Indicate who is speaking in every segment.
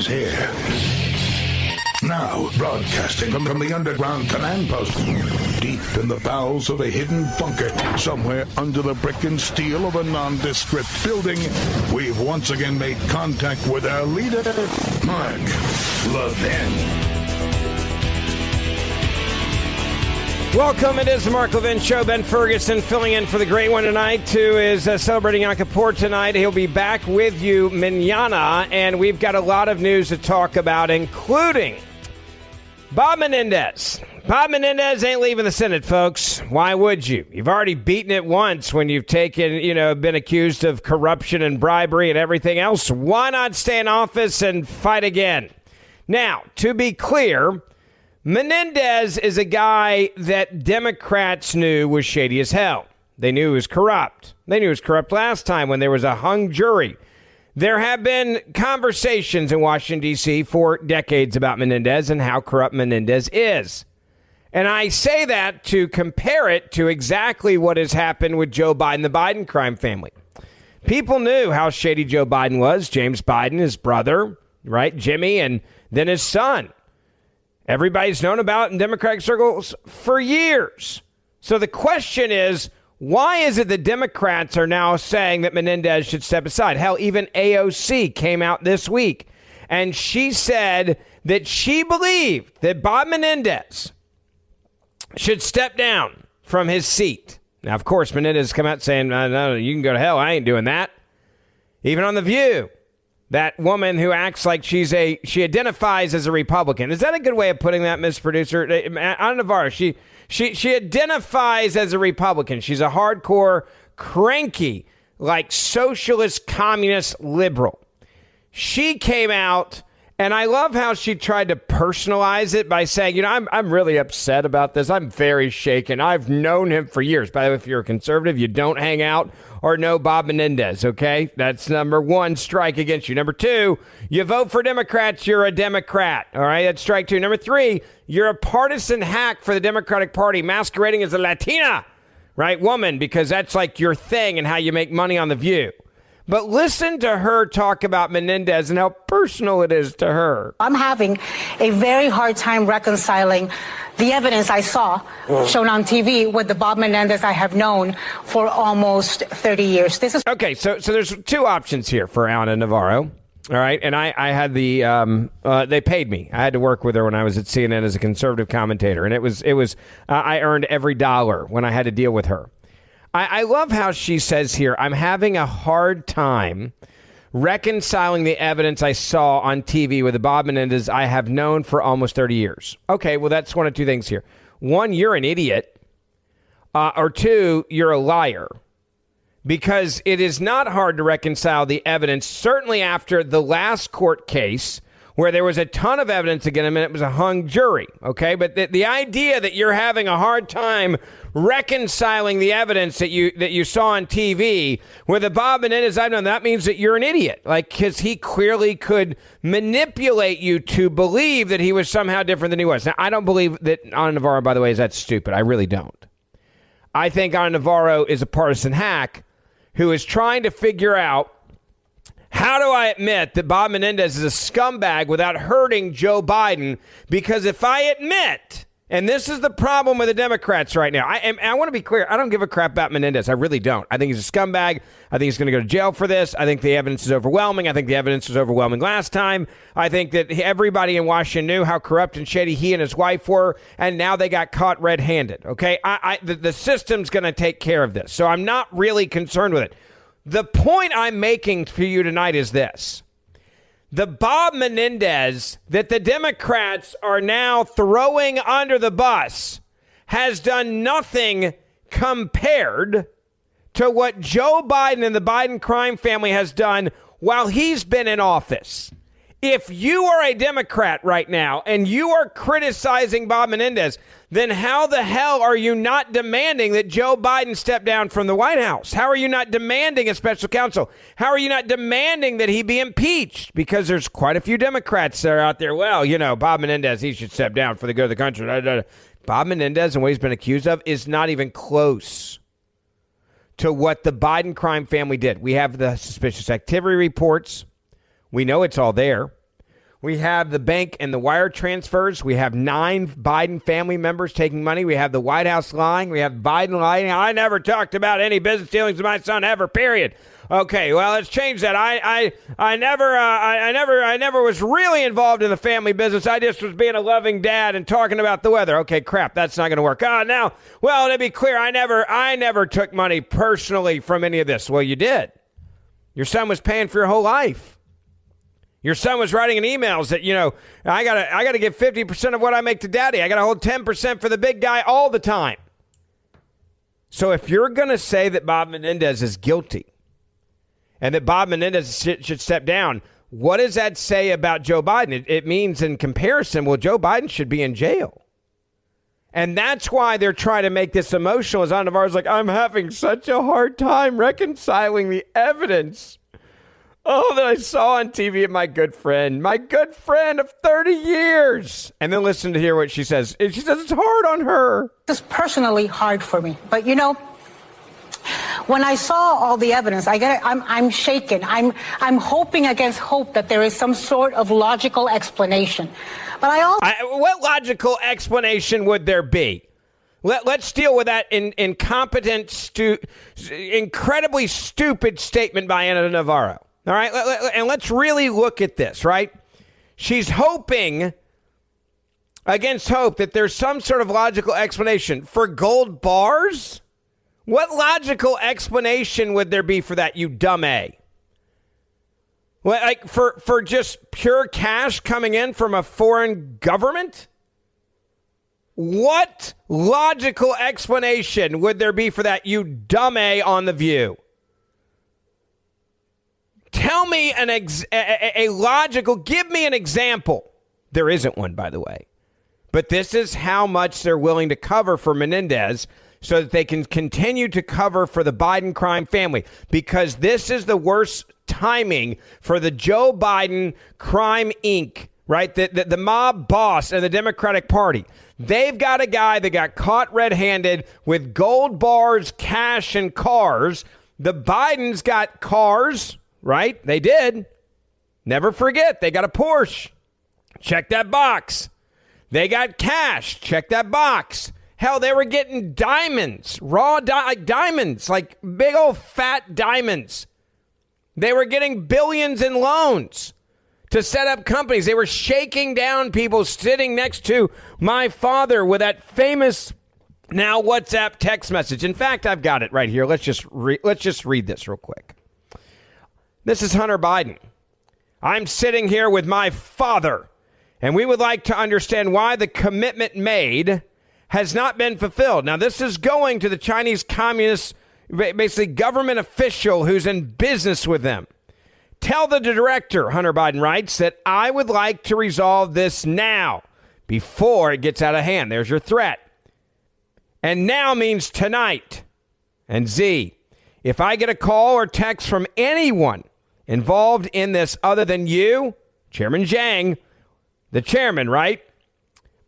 Speaker 1: is here. Now, broadcasting from the underground command post, deep in the bowels of a hidden bunker, somewhere under the brick and steel of a nondescript building, we've once again made contact with our leader, Mark Levin.
Speaker 2: Welcome. It is the Mark Levin Show. Ben Ferguson filling in for the great one tonight, who is celebrating Yom Kippur tonight. He'll be back with you mañana, and we've got a lot of news to talk about, including Bob Menendez. Bob Menendez ain't leaving the Senate, folks. Why would you? You've already beaten it once when you've been accused of corruption and bribery and everything else. Why not stay in office and fight again? Now, to be clear, Menendez is a guy that Democrats knew was shady as hell. They knew he was corrupt. They knew he was corrupt last time when there was a hung jury. There have been conversations in Washington, D.C. for decades about Menendez and how corrupt Menendez is. And I say that to compare it to exactly what has happened with Joe Biden, the Biden crime family. People knew how shady Joe Biden was. James Biden, his brother, right, Jimmy, and then his son. Everybody's known about it in Democratic circles for years. So the question is, why is it the Democrats are now saying that Menendez should step aside? Hell, even AOC came out this week, and she said that she believed that Bob Menendez should step down from his seat. Now, of course, Menendez come out saying, no, you can go to hell. I ain't doing that. Even on The View. That woman who acts like she identifies as a Republican. Is that a good way of putting that, Ms. Producer? Ana Navarro, she identifies as a Republican. She's a hardcore, cranky, like socialist, communist, liberal. She came out, and I love how she tried to personalize it by saying, I'm really upset about this. I'm very shaken. I've known him for years. By the way, if you're a conservative, you don't hang out or know Bob Menendez, okay? That's number one strike against you. Number two, you vote for Democrats, you're a Democrat, all right? That's strike two. Number three, you're a partisan hack for the Democratic Party masquerading as a Latina, right, woman, because that's like your thing and how you make money on The View. But listen to her talk about Menendez and how personal it is to her.
Speaker 3: I'm having a very hard time reconciling the evidence I saw shown on TV with the Bob Menendez I have known for almost 30 years. This is
Speaker 2: okay. So there's two options here for Ana Navarro. All right. And I had they paid me. I had to work with her when I was at CNN as a conservative commentator. And it was I earned every dollar when I had to deal with her. I love how she says here, I'm having a hard time reconciling the evidence I saw on TV with the Bob Menendez I have known for almost 30 years. Okay, well, that's one of two things here. One, you're an idiot. Or two, you're a liar. Because it is not hard to reconcile the evidence, certainly after the last court case, where there was a ton of evidence against him and it was a hung jury, okay? But the idea that you're having a hard time reconciling the evidence that you saw on TV with the Bob Menendez I've known, that means that you're an idiot. Like, because he clearly could manipulate you to believe that he was somehow different than he was. Now, I don't believe that Ana Navarro, by the way, is that stupid. I really don't. I think Ana Navarro is a partisan hack who is trying to figure out, how do I admit that Bob Menendez is a scumbag without hurting Joe Biden? Because if I admit, and this is the problem with the Democrats right now, I want to be clear, I don't give a crap about Menendez. I really don't. I think he's a scumbag. I think he's going to go to jail for this. I think the evidence is overwhelming. I think the evidence was overwhelming last time. I think that everybody in Washington knew how corrupt and shady he and his wife were, and now they got caught red-handed, okay? The system's going to take care of this, so I'm not really concerned with it. The point I'm making for you tonight is this. The Bob Menendez that the Democrats are now throwing under the bus has done nothing compared to what Joe Biden and the Biden crime family has done while he's been in office. If you are a Democrat right now and you are criticizing Bob Menendez, then how the hell are you not demanding that Joe Biden step down from the White House? How are you not demanding a special counsel? How are you not demanding that he be impeached? Because there's quite a few Democrats that are out there. Well, Bob Menendez, he should step down for the good of the country. Bob Menendez and what he's been accused of is not even close to what the Biden crime family did. We have the suspicious activity reports. We know it's all there. We have the bank and the wire transfers. We have 9 Biden family members taking money. We have the White House lying. We have Biden lying. I never talked about any business dealings with my son ever, period. Okay, well, let's change that. I never was really involved in the family business. I just was being a loving dad and talking about the weather. Okay, crap, that's not going to work. Now, well, to be clear, I never took money personally from any of this. Well, you did. Your son was paying for your whole life. Your son was writing in emails that, I gotta give 50% of what I make to daddy. I gotta hold 10% for the big guy all the time. So if you're gonna say that Bob Menendez is guilty and that Bob Menendez should step down, what does that say about Joe Biden? It means in comparison, well, Joe Biden should be in jail. And that's why they're trying to make this emotional. As Ana Navarro's like, I'm having such a hard time reconciling the evidence that I saw on TV of my good friend of 30 years. And then listen to hear what she says. She says it's hard on her.
Speaker 3: It's personally hard for me. But, when I saw all the evidence, I'm shaken. I'm hoping against hope that there is some sort of logical explanation. But
Speaker 2: what logical explanation would there be? Let's deal with that incompetent, incredibly stupid statement by Ana Navarro. All right, and let's really look at this, right? She's hoping against hope that there's some sort of logical explanation for gold bars. What logical explanation would there be for that, you dumb A? Like for just pure cash coming in from a foreign government? What logical explanation would there be for that, you dumb A on The View? Tell me a logical, give me an example. There isn't one, by the way. But this is how much they're willing to cover for Menendez so that they can continue to cover for the Biden crime family. Because this is the worst timing for the Joe Biden crime Inc., right? The mob boss and the Democratic Party. They've got a guy that got caught red-handed with gold bars, cash, and cars. The Bidens got cars. Right? They did. Never forget, they got a Porsche. Check that box. They got cash. Check that box. Hell, they were getting diamonds, diamonds, like big old fat diamonds. They were getting billions in loans to set up companies. They were shaking down people sitting next to my father with that famous now WhatsApp text message. In fact, I've got it right here. Let's just read this real quick. This is Hunter Biden. I'm sitting here with my father, and we would like to understand why the commitment made has not been fulfilled. Now, this is going to the Chinese Communist, basically government official who's in business with them. Tell the director, Hunter Biden writes, that I would like to resolve this now before it gets out of hand. There's your threat. And now means tonight. And Z, if I get a call or text from anyone involved in this other than you, Chairman Zhang, the chairman, right?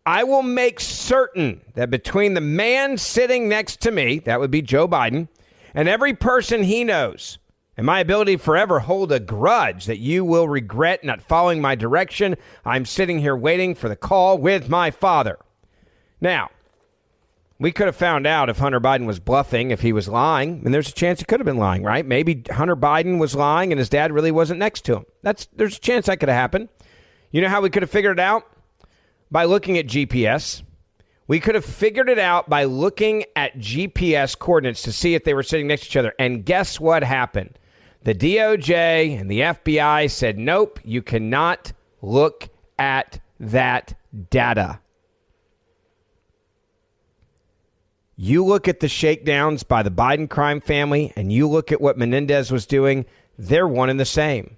Speaker 2: I will make certain that between the man sitting next to me, that would be Joe Biden, and every person he knows, and my ability to forever hold a grudge that you will regret not following my direction, I'm sitting here waiting for the call with my father. Now, we could have found out if Hunter Biden was bluffing, if he was lying, and there's a chance he could have been lying, right? Maybe Hunter Biden was lying and his dad really wasn't next to him. There's a chance that could have happened. You know how we could have figured it out? By looking at GPS. We could have figured it out by looking at GPS coordinates to see if they were sitting next to each other. And guess what happened? The DOJ and the FBI said, nope, you cannot look at that data. You look at the shakedowns by the Biden crime family and you look at what Menendez was doing, they're one and the same.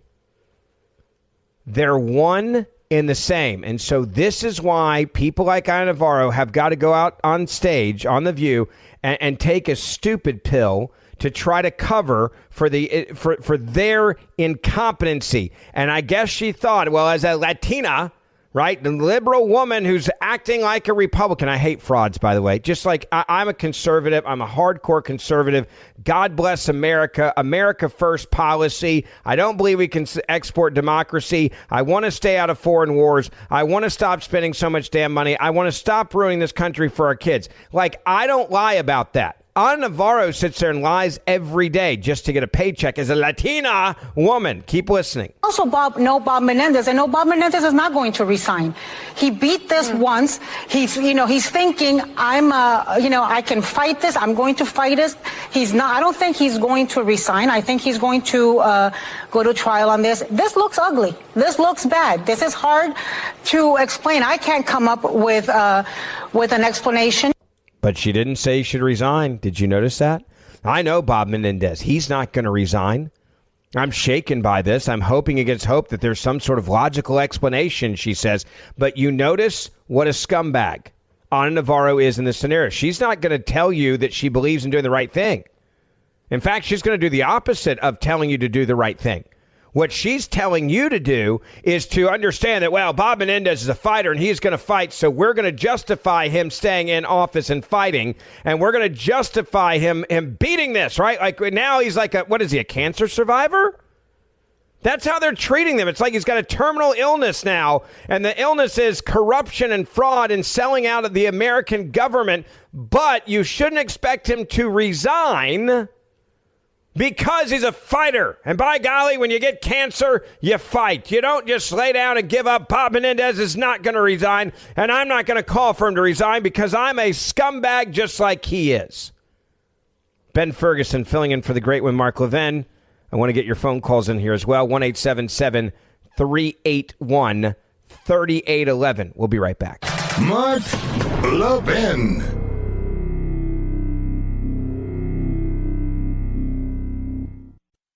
Speaker 2: They're one in the same. And so this is why people like Ana Navarro have got to go out on stage on The View and take a stupid pill to try to cover for their incompetency. And I guess she thought, well, as a Latina, right? The liberal woman who's acting like a Republican. I hate frauds, by the way. Just like I'm a conservative. I'm a hardcore conservative. God bless America. America first policy. I don't believe we can export democracy. I want to stay out of foreign wars. I want to stop spending so much damn money. I want to stop ruining this country for our kids. Like, I don't lie about that. Ana Navarro sits there and lies every day just to get a paycheck as a Latina woman. Keep listening.
Speaker 3: Also, Bob Menendez, and Bob Menendez is not going to resign. He beat this once. He's thinking, I can fight this. I'm going to fight this. He's not. I don't think he's going to resign. I think he's going to go to trial on this. This looks ugly. This looks bad. This is hard to explain. I can't come up with an explanation.
Speaker 2: But she didn't say he should resign. Did you notice that? I know Bob Menendez. He's not going to resign. I'm shaken by this. I'm hoping against hope that there's some sort of logical explanation, she says. But you notice what a scumbag Ana Navarro is in this scenario. She's not going to tell you that she believes in doing the right thing. In fact, she's going to do the opposite of telling you to do the right thing. What she's telling you to do is to understand that, well, Bob Menendez is a fighter and he's going to fight, so we're going to justify him staying in office and fighting, and we're going to justify him beating this, right? Like now he's like a cancer survivor? That's how they're treating him. It's like he's got a terminal illness now, and the illness is corruption and fraud and selling out of the American government, but you shouldn't expect him to resign because he's a fighter. And by golly, when you get cancer, you fight. You don't just lay down and give up. Bob Menendez is not going to resign, and I'm not going to call for him to resign because I'm a scumbag just like he is. Ben Ferguson filling in for the great one, Mark Levin. I want to get your phone calls in here as well. 1-877-381-3811. We'll be right back.
Speaker 1: Mark Levin.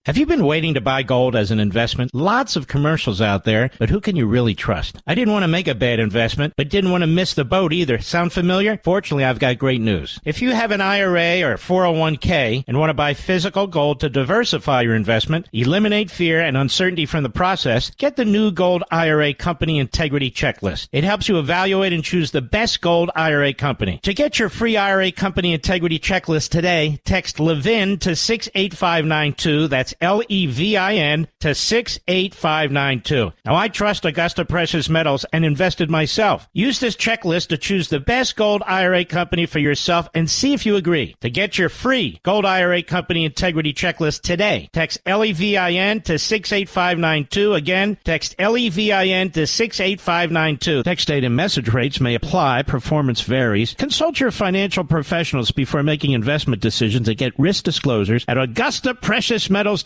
Speaker 4: Have you been waiting to buy gold as an investment? Lots of commercials out there, but who can you really trust? I didn't want to make a bad investment, but didn't want to miss the boat either. Sound familiar? Fortunately, I've got great news. If you have an IRA or 401k and want to buy physical gold to diversify your investment, eliminate fear and uncertainty from the process, get the new Gold IRA Company Integrity Checklist. It helps you evaluate and choose the best gold IRA company. To get your free IRA Company Integrity Checklist today, text Levin to 68592. That's Levin to 68592. Now, I trust Augusta Precious Metals and invested myself. Use this checklist to choose the best gold IRA company for yourself and see if you agree. To get your free Gold IRA Company Integrity Checklist today, text Levin to 68592. Again, text Levin to 68592. Text date and message rates may apply. Performance varies. Consult your financial professionals before making investment decisions and get risk disclosures at AugustaPreciousMetals.com.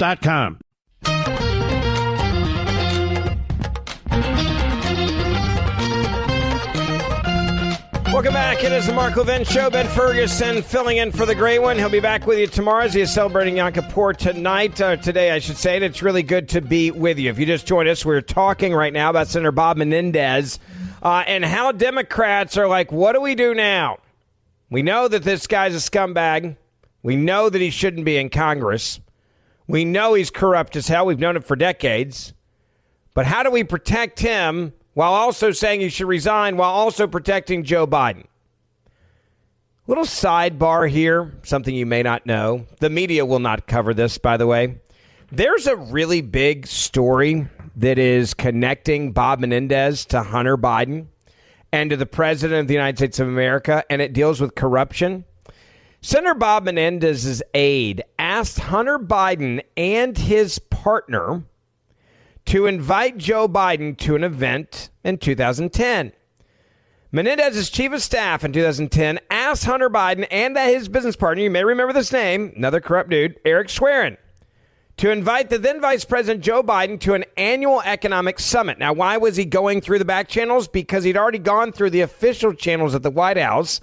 Speaker 2: Welcome back. It is the Mark Levin Show. Ben Ferguson filling in for the great one. He'll be back with you tomorrow as he is celebrating Yom Kippur today, I should say. And it's really good to be with you. If you just joined us, we're talking right now about Senator Bob Menendez and how Democrats are like, what do we do now? We know that this guy's a scumbag. We know that he shouldn't be in Congress. We know he's corrupt as hell. We've known it for decades. But how do we protect him while also saying he should resign, while also protecting Joe Biden? Little sidebar here, something you may not know. The media will not cover this, by the way. There's a really big story that is connecting Bob Menendez to Hunter Biden and to the President of the United States of America, and it deals with corruption. Senator Bob Menendez's aide asked Hunter Biden and his partner to invite Joe Biden to an event in 2010. Menendez's chief of staff in 2010 asked Hunter Biden and his business partner, you may remember this name, another corrupt dude, Eric Schwerin, to invite the then Vice President Joe Biden to an annual economic summit. Now, why was he going through the back channels? Because he'd already gone through the official channels at the White House,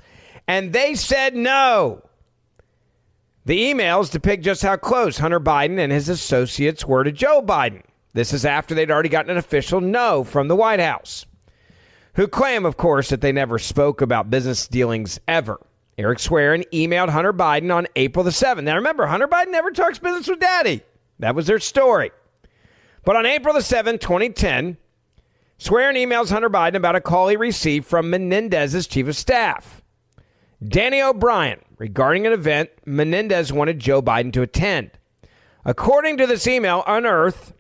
Speaker 2: and they said no. The emails depict just how close Hunter Biden and his associates were to Joe Biden. This is after they'd already gotten an official no from the White House, who claim, of course, that they never spoke about business dealings ever. Eric Schwerin emailed Hunter Biden on April the 7th. Now, remember, Hunter Biden never talks business with Daddy. That was their story. But on April the 7th, 2010, Swearing emails Hunter Biden about a call he received from Menendez's chief of staff. Danny O'Brien, regarding an event Menendez wanted Joe Biden to attend. According to this email unearthed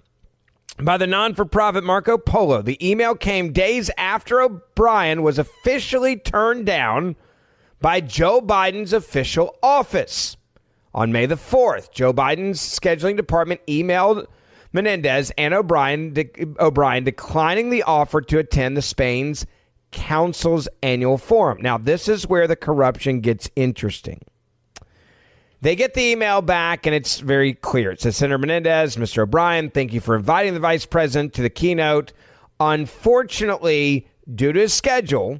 Speaker 2: by the non-for-profit Marco Polo, the email came days after O'Brien was officially turned down by Joe Biden's official office. On May the 4th, Joe Biden's scheduling department emailed Menendez and O'Brien declining the offer to attend the Spain's Council's annual forum. Now, this is where the corruption gets interesting. They get the email back, and it's very clear. It says, Senator Menendez, Mr. O'Brien, thank you for inviting the vice president to the keynote. Unfortunately, due to his schedule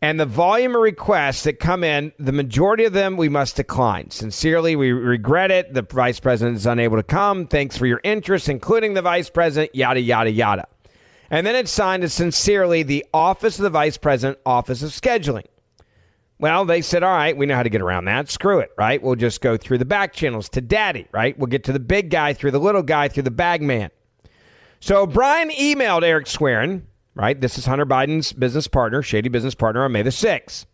Speaker 2: and the volume of requests that come in, the majority of them we must decline. Sincerely, we regret it. The vice president is unable to come. Thanks for your interest, including the vice president, yada, yada, yada. And then it's signed as sincerely the Office of the Vice President, Office of Scheduling. Well, they said, all right, we know how to get around that. Screw it, right? We'll just go through the back channels to daddy, right? We'll get to the big guy through the little guy through the bag man. So O'Brien emailed Eric Schwerin, right? This is Hunter Biden's business partner, shady business partner, on May the 6th.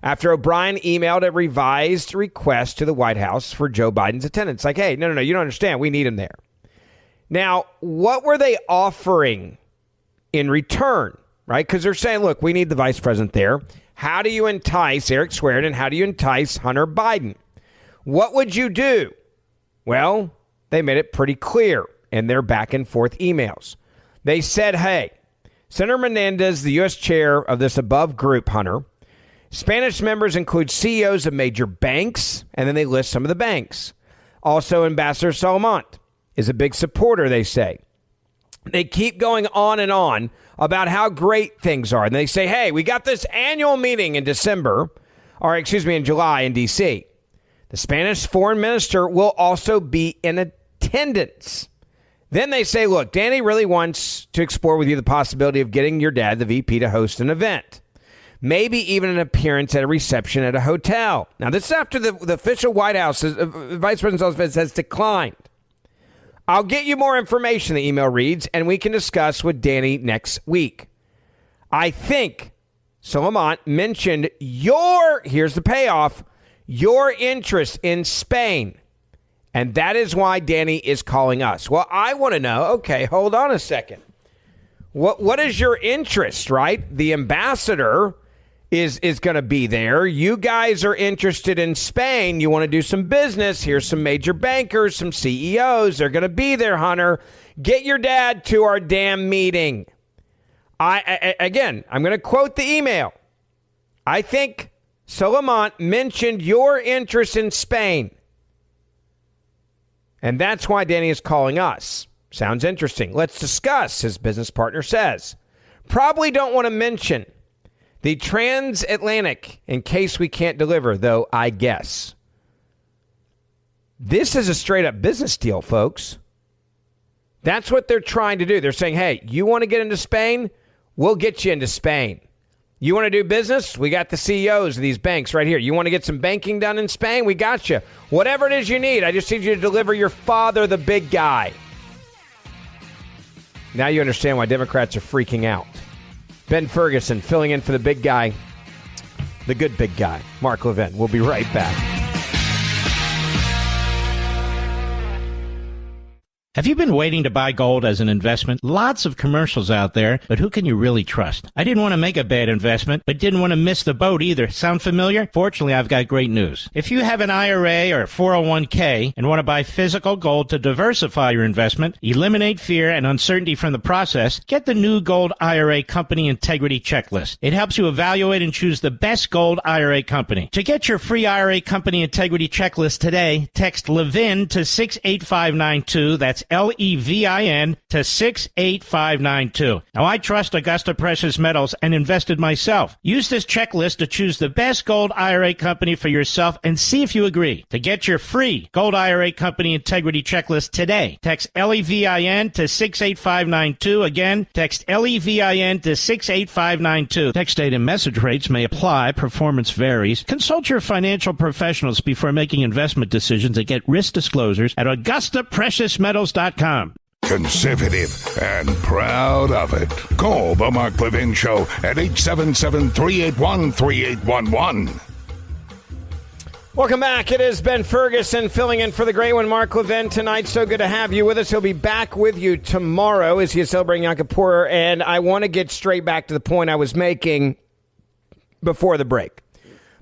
Speaker 2: After O'Brien emailed a revised request to the White House for Joe Biden's attendance. Like, hey, no, you don't understand. We need him there. Now, what were they offering in return, right? Because they're saying, look, we need the vice president there. How do you entice Eric Schwerin and how do you entice Hunter Biden? What would you do? Well, they made it pretty clear in their back and forth emails. They said, hey, Senator Menendez, the U.S. chair of this above group, Hunter, Spanish members include CEOs of major banks, and then they list some of the banks. Also, Ambassador Salamont is a big supporter, they say. They keep going on and on about how great things are. And they say, hey, we got this annual meeting in in July in D.C. The Spanish foreign minister will also be in attendance. Then they say, look, Danny really wants to explore with you the possibility of getting your dad, the VP, to host an event. Maybe even an appearance at a reception at a hotel. Now, this is after the official White House, Vice President's office has declined. I'll get you more information, the email reads, and we can discuss with Danny next week. I think Solomon mentioned here's the payoff, your interest in Spain. And that is why Danny is calling us. Well, I want to know, okay, hold on a second. What is your interest, right? The ambassador is going to be there. You guys are interested in Spain. You want to do some business. Here's some major bankers, some CEOs. They're going to be there, Hunter. Get your dad to our damn meeting. Again, I'm going to quote the email. I think Solomon mentioned your interest in Spain. And that's why Danny is calling us. Sounds interesting. Let's discuss, his business partner says. Probably don't want to mention the transatlantic in case we can't deliver, though, I guess. This is a straight-up business deal, folks. That's what they're trying to do. They're saying, hey, you want to get into Spain? We'll get you into Spain. You want to do business? We got the CEOs of these banks right here. You want to get some banking done in Spain? We got you. Whatever it is you need, I just need you to deliver your father, the big guy. Now you understand why Democrats are freaking out. Ben Ferguson filling in for the big guy, the good big guy, Mark Levin. We'll be right back.
Speaker 4: Have you been waiting to buy gold as an investment? Lots of commercials out there, but who can you really trust? I didn't want to make a bad investment, but didn't want to miss the boat either. Sound familiar? Fortunately, I've got great news. If you have an IRA or 401k and want to buy physical gold to diversify your investment, eliminate fear and uncertainty from the process, get the new Gold IRA Company Integrity Checklist. It helps you evaluate and choose the best gold IRA company. To get your free IRA Company Integrity Checklist today, text Levin to 68592. That's Levin to 68592. Now, I trust Augusta Precious Metals and invested myself. Use this checklist to choose the best gold IRA company for yourself and see if you agree. To get your free Gold IRA Company Integrity Checklist today, text Levin to 68592. Again, text Levin to 68592. Text date and message rates may apply. Performance varies. Consult your financial professionals before making investment decisions and get risk disclosures at AugustaPreciousMetals.com.
Speaker 1: Conservative and proud of it. Call the Mark Levin Show at 877-381-3811.
Speaker 2: Welcome back. It is Ben Ferguson filling in for the great one, Mark Levin, tonight. So good to have you with us. He'll be back with you tomorrow as he is celebrating Yom Kippur. And I want to get straight back to the point I was making before the break.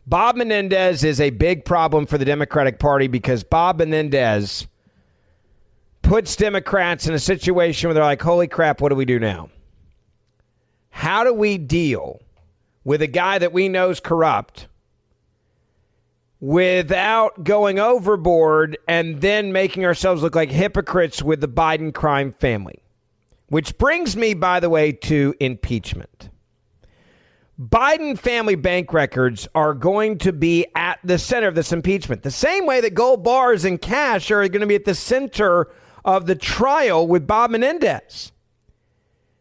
Speaker 2: Bob Menendez is a big problem for the Democratic Party because Bob Menendez puts Democrats in a situation where they're like, holy crap, what do we do now? How do we deal with a guy that we know is corrupt without going overboard and then making ourselves look like hypocrites with the Biden crime family? Which brings me, by the way, to impeachment. Biden family bank records are going to be at the center of this impeachment. The same way that gold bars and cash are going to be at the center of the trial with Bob Menendez.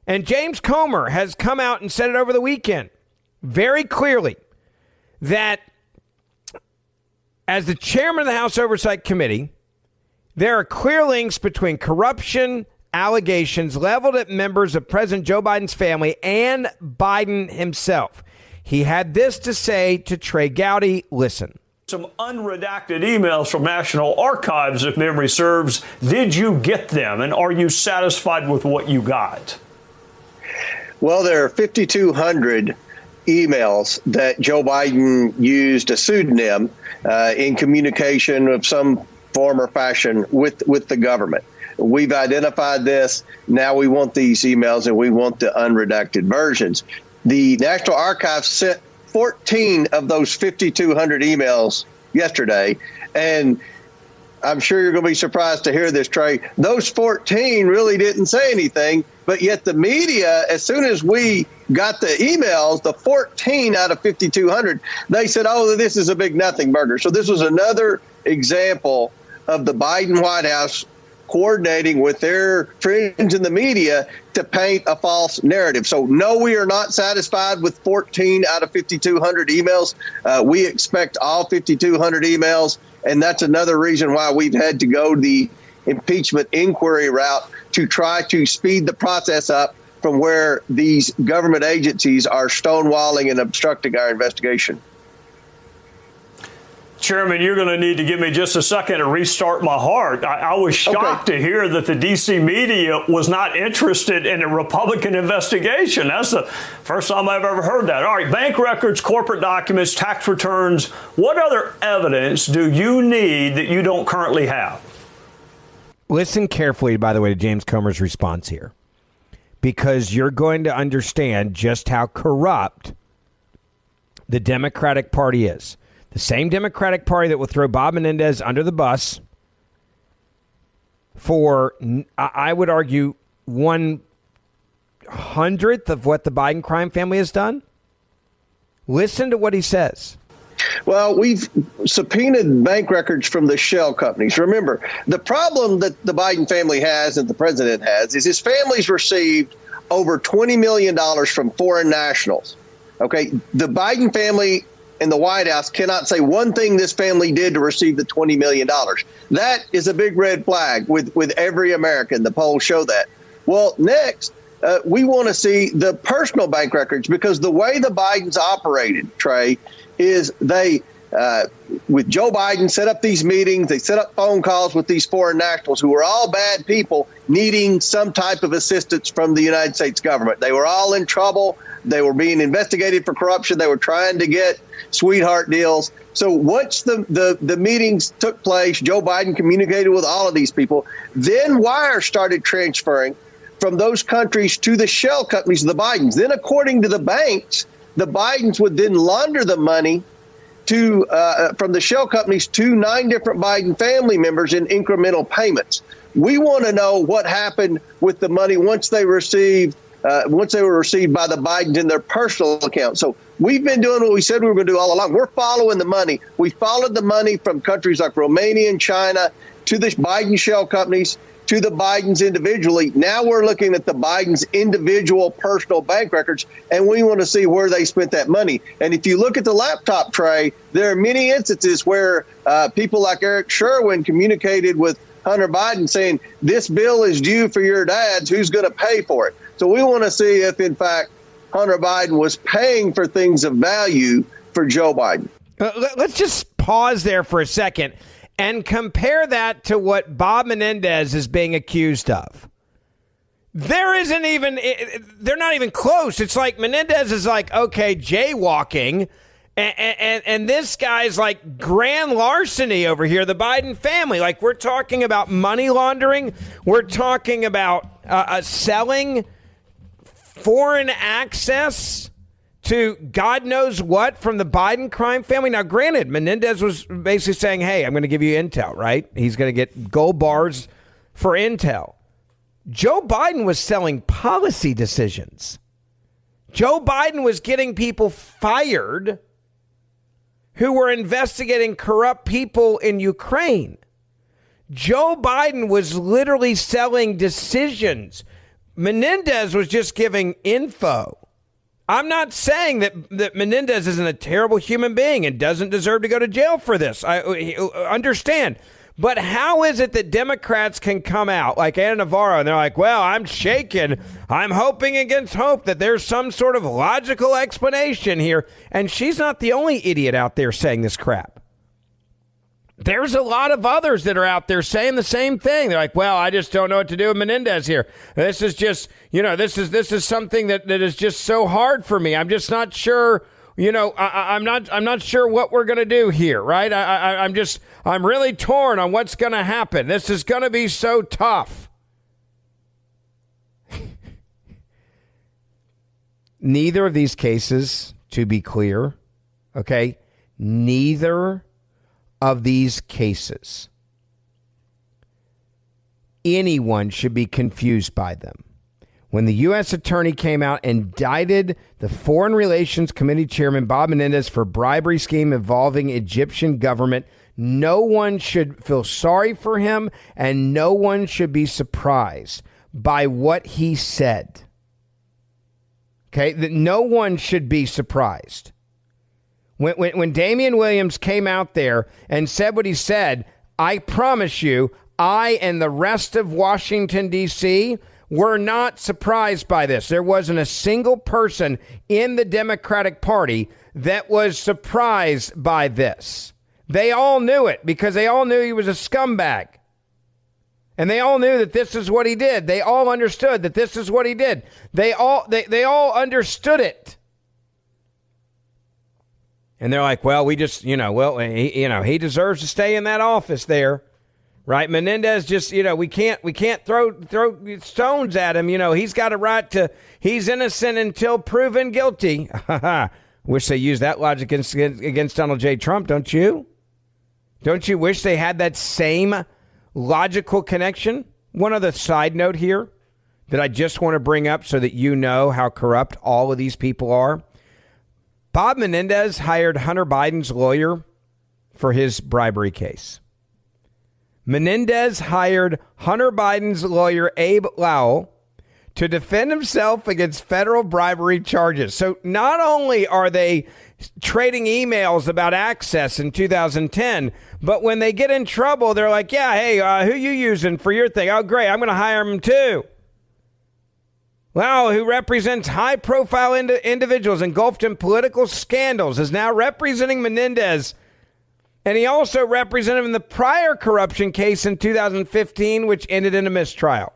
Speaker 2: And James Comer has come out and said it over the weekend very clearly that as the chairman of the House Oversight Committee, there are clear links between corruption allegations leveled at members of President Joe Biden's family and Biden himself. He had this to say to Trey Gowdy. Listen.
Speaker 5: Some unredacted emails from National Archives, if memory serves. Did you get them, and are you satisfied with what you got?
Speaker 6: Well, there are 5,200 emails that Joe Biden used a pseudonym in communication of some form or fashion with the government. We've identified this. Now we want these emails, and we want the unredacted versions. The National Archives sent 14 of those 5,200 emails yesterday, and I'm sure you're going to be surprised to hear this, Trey. Those 14 really didn't say anything, but yet the media, as soon as we got the emails, the 14 out of 5,200, they said, oh, this is a big nothing burger. So this was another example of the Biden White House coordinating with their friends in the media to paint a false narrative. So, no, we are not satisfied with 14 out of 5,200 emails. We expect all 5,200 emails, and that's another reason why we've had to go the impeachment inquiry route to try to speed the process up from where these government agencies are stonewalling and obstructing our investigation.
Speaker 5: Chairman, you're going to need to give me just a second to restart my heart. I was shocked to hear that the D.C. media was not interested in a Republican investigation. That's the first time I've ever heard that. All right, bank records, corporate documents, tax returns. What other evidence do you need that you don't currently have?
Speaker 2: Listen carefully, by the way, to James Comer's response here, because you're going to understand just how corrupt the Democratic Party is. The same Democratic Party that will throw Bob Menendez under the bus for, I would argue, 1/100th of what the Biden crime family has done. Listen to what he says.
Speaker 6: Well, we've subpoenaed bank records from the shell companies. Remember, the problem that the Biden family has and the president has is his family's received over $20 million from foreign nationals. Okay, the Biden family and the White House cannot say one thing this family did to receive the $20 million. That is a big red flag with every American. The polls show that. Well, next, we want to see the personal bank records, because the way the Bidens operated, Trey, is they, with Joe Biden, set up these meetings. They set up phone calls with these foreign nationals who were all bad people needing some type of assistance from the United States government. They were all in trouble. They were being investigated for corruption. They were trying to get sweetheart deals. So once the meetings took place, Joe Biden communicated with all of these people. Then wires started transferring from those countries to the shell companies of the Bidens. Then, according to the banks, the Bidens would then launder the money to from the shell companies to 9 different Biden family members in incremental payments. We want to know what happened with the money once they were received by the Bidens in their personal account. So we've been doing what we said we were going to do all along. We're following the money. We followed the money from countries like Romania and China to the Biden shell companies, to the Bidens individually. Now we're looking at the Bidens' individual personal bank records, and we want to see where they spent that money. And if you look at the laptop tray, there are many instances where people like Eric Sherwin communicated with Hunter Biden saying this bill is due for your dads. Who's going to pay for it? So we want to see if, in fact, Hunter Biden was paying for things of value for Joe Biden.
Speaker 2: Let's just pause there for a second and compare that to what Bob Menendez is being accused of. They're not even close. It's like Menendez is like, okay, jaywalking, and this guy's like grand larceny over here, the Biden family. Like, we're talking about money laundering. We're talking about selling foreign access to God knows what from the Biden crime family. Now, granted, Menendez was basically saying, hey, I'm going to give you intel, right? He's going to get gold bars for intel. Joe Biden was selling policy decisions. Joe Biden was getting people fired who were investigating corrupt people in Ukraine. Joe Biden was literally selling decisions. Menendez was just giving info. I'm not saying that Menendez isn't a terrible human being and doesn't deserve to go to jail for this. I understand. But how is it that Democrats can come out like Ana Navarro and they're like, well, I'm shaken. I'm hoping against hope that there's some sort of logical explanation here. And she's not the only idiot out there saying this crap. There's a lot of others that are out there saying the same thing. They're like, well, I just don't know what to do with Menendez here. This is just, this is something that is just so hard for me. I'm just not sure. I'm not sure what we're going to do here, right? I'm really torn on what's going to happen. This is going to be so tough. Neither of these cases, to be clear, okay, neither of these cases, anyone should be confused by them. When the U.S. attorney came out and indicted the Foreign Relations Committee chairman, Bob Menendez, for bribery scheme involving Egyptian government, no one should feel sorry for him and no one should be surprised by what he said. Okay, that no one should be surprised. When Damian Williams came out there and said what he said, I promise you, I and the rest of Washington, D.C., were not surprised by this. There wasn't a single person in the Democratic Party that was surprised by this. They all knew it because they all knew he was a scumbag. And they all knew that this is what he did. They all understood that this is what he did. They all understood it. And they're like, well, we just, he deserves to stay in that office there. Right. Menendez just, we can't throw stones at him. He's got a right to, he's innocent until proven guilty. Wish they used that logic against Donald J. Trump, don't you? Don't you wish they had that same logical connection? One other side note here that I just want to bring up so that you know how corrupt all of these people are. Bob Menendez hired Hunter Biden's lawyer for his bribery case. Menendez hired Hunter Biden's lawyer, Abe Lowell, to defend himself against federal bribery charges. So not only are they trading emails about access in 2010, but when they get in trouble, they're like, yeah, hey, who you using for your thing? Oh, great, I'm going to hire him too. Lowell, who represents high-profile individuals engulfed in political scandals, is now representing Menendez. And he also represented him in the prior corruption case in 2015, which ended in a mistrial.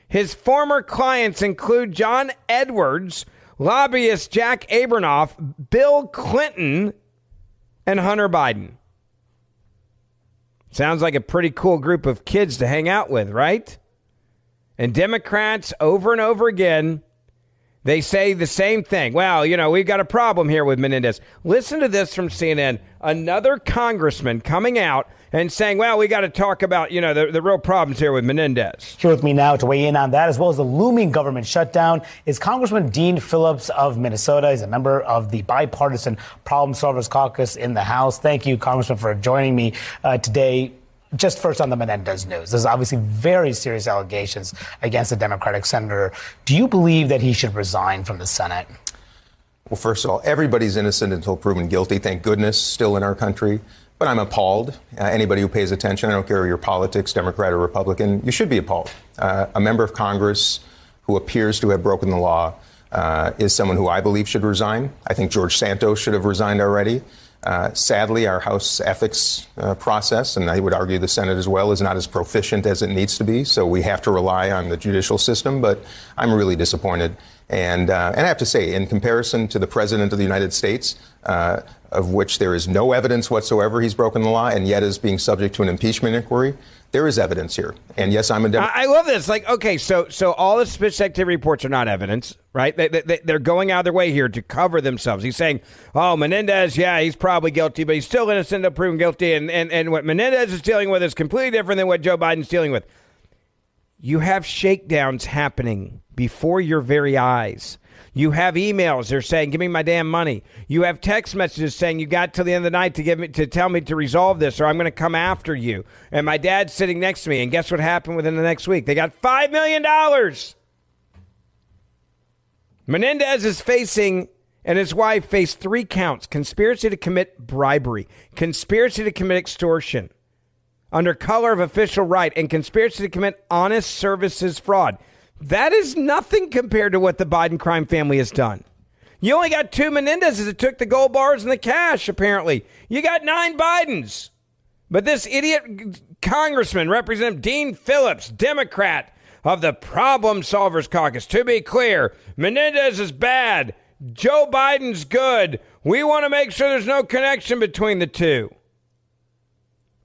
Speaker 2: His former clients include John Edwards, lobbyist Jack Abramoff, Bill Clinton, and Hunter Biden. Sounds like a pretty cool group of kids to hang out with, right? And Democrats, over and over again, they say the same thing. Well, we've got a problem here with Menendez. Listen to this from CNN. Another congressman coming out and saying, well, we got to talk about, the real problems here with Menendez.
Speaker 7: Here with me now to weigh in on that, as well as the looming government shutdown, is Congressman Dean Phillips of Minnesota. He's a member of the Bipartisan Problem Solvers Caucus in the House. Thank you, Congressman, for joining me today. Just first on the Menendez news, there's obviously very serious allegations against the Democratic senator. Do you believe that he should resign from the Senate?
Speaker 8: Well, first of all, everybody's innocent until proven guilty. Thank goodness, still in our country. But I'm appalled. Anybody who pays attention, I don't care your politics, Democrat or Republican, you should be appalled. A member of Congress who appears to have broken the law is someone who I believe should resign. I think George Santos should have resigned already. Sadly, our House ethics process, and I would argue the Senate as well, is not as proficient as it needs to be. So we have to rely on the judicial system. But I'm really disappointed. And I have to say, in comparison to the President of the United States, of which there is no evidence whatsoever he's broken the law and yet is being subject to an impeachment inquiry, there is evidence here. And yes, I'm a Democrat.
Speaker 2: I love this. Like, okay, so all the suspicious activity reports are not evidence, right? They're going out of their way here to cover themselves. He's saying, oh, Menendez, yeah, he's probably guilty, but he's still innocent until proven guilty. And what Menendez is dealing with is completely different than what Joe Biden's dealing with. You have shakedowns happening before your very eyes. You have emails. They're saying, give me my damn money. You have text messages saying you got till the end of the night to tell me to resolve this or I'm going to come after you. And my dad's sitting next to me. And guess what happened within the next week? They got $5 million. Menendez is facing, and his wife face 3 counts: conspiracy to commit bribery, conspiracy to commit extortion under color of official right, and conspiracy to commit honest services fraud. That is nothing compared to what the Biden crime family has done. You only got 2 Menendezes that took the gold bars and the cash, apparently. You got 9 Bidens. But this idiot congressman, Representative Dean Phillips, Democrat of the Problem Solvers Caucus. To be clear, Menendez is bad. Joe Biden's good. We want to make sure there's no connection between the two.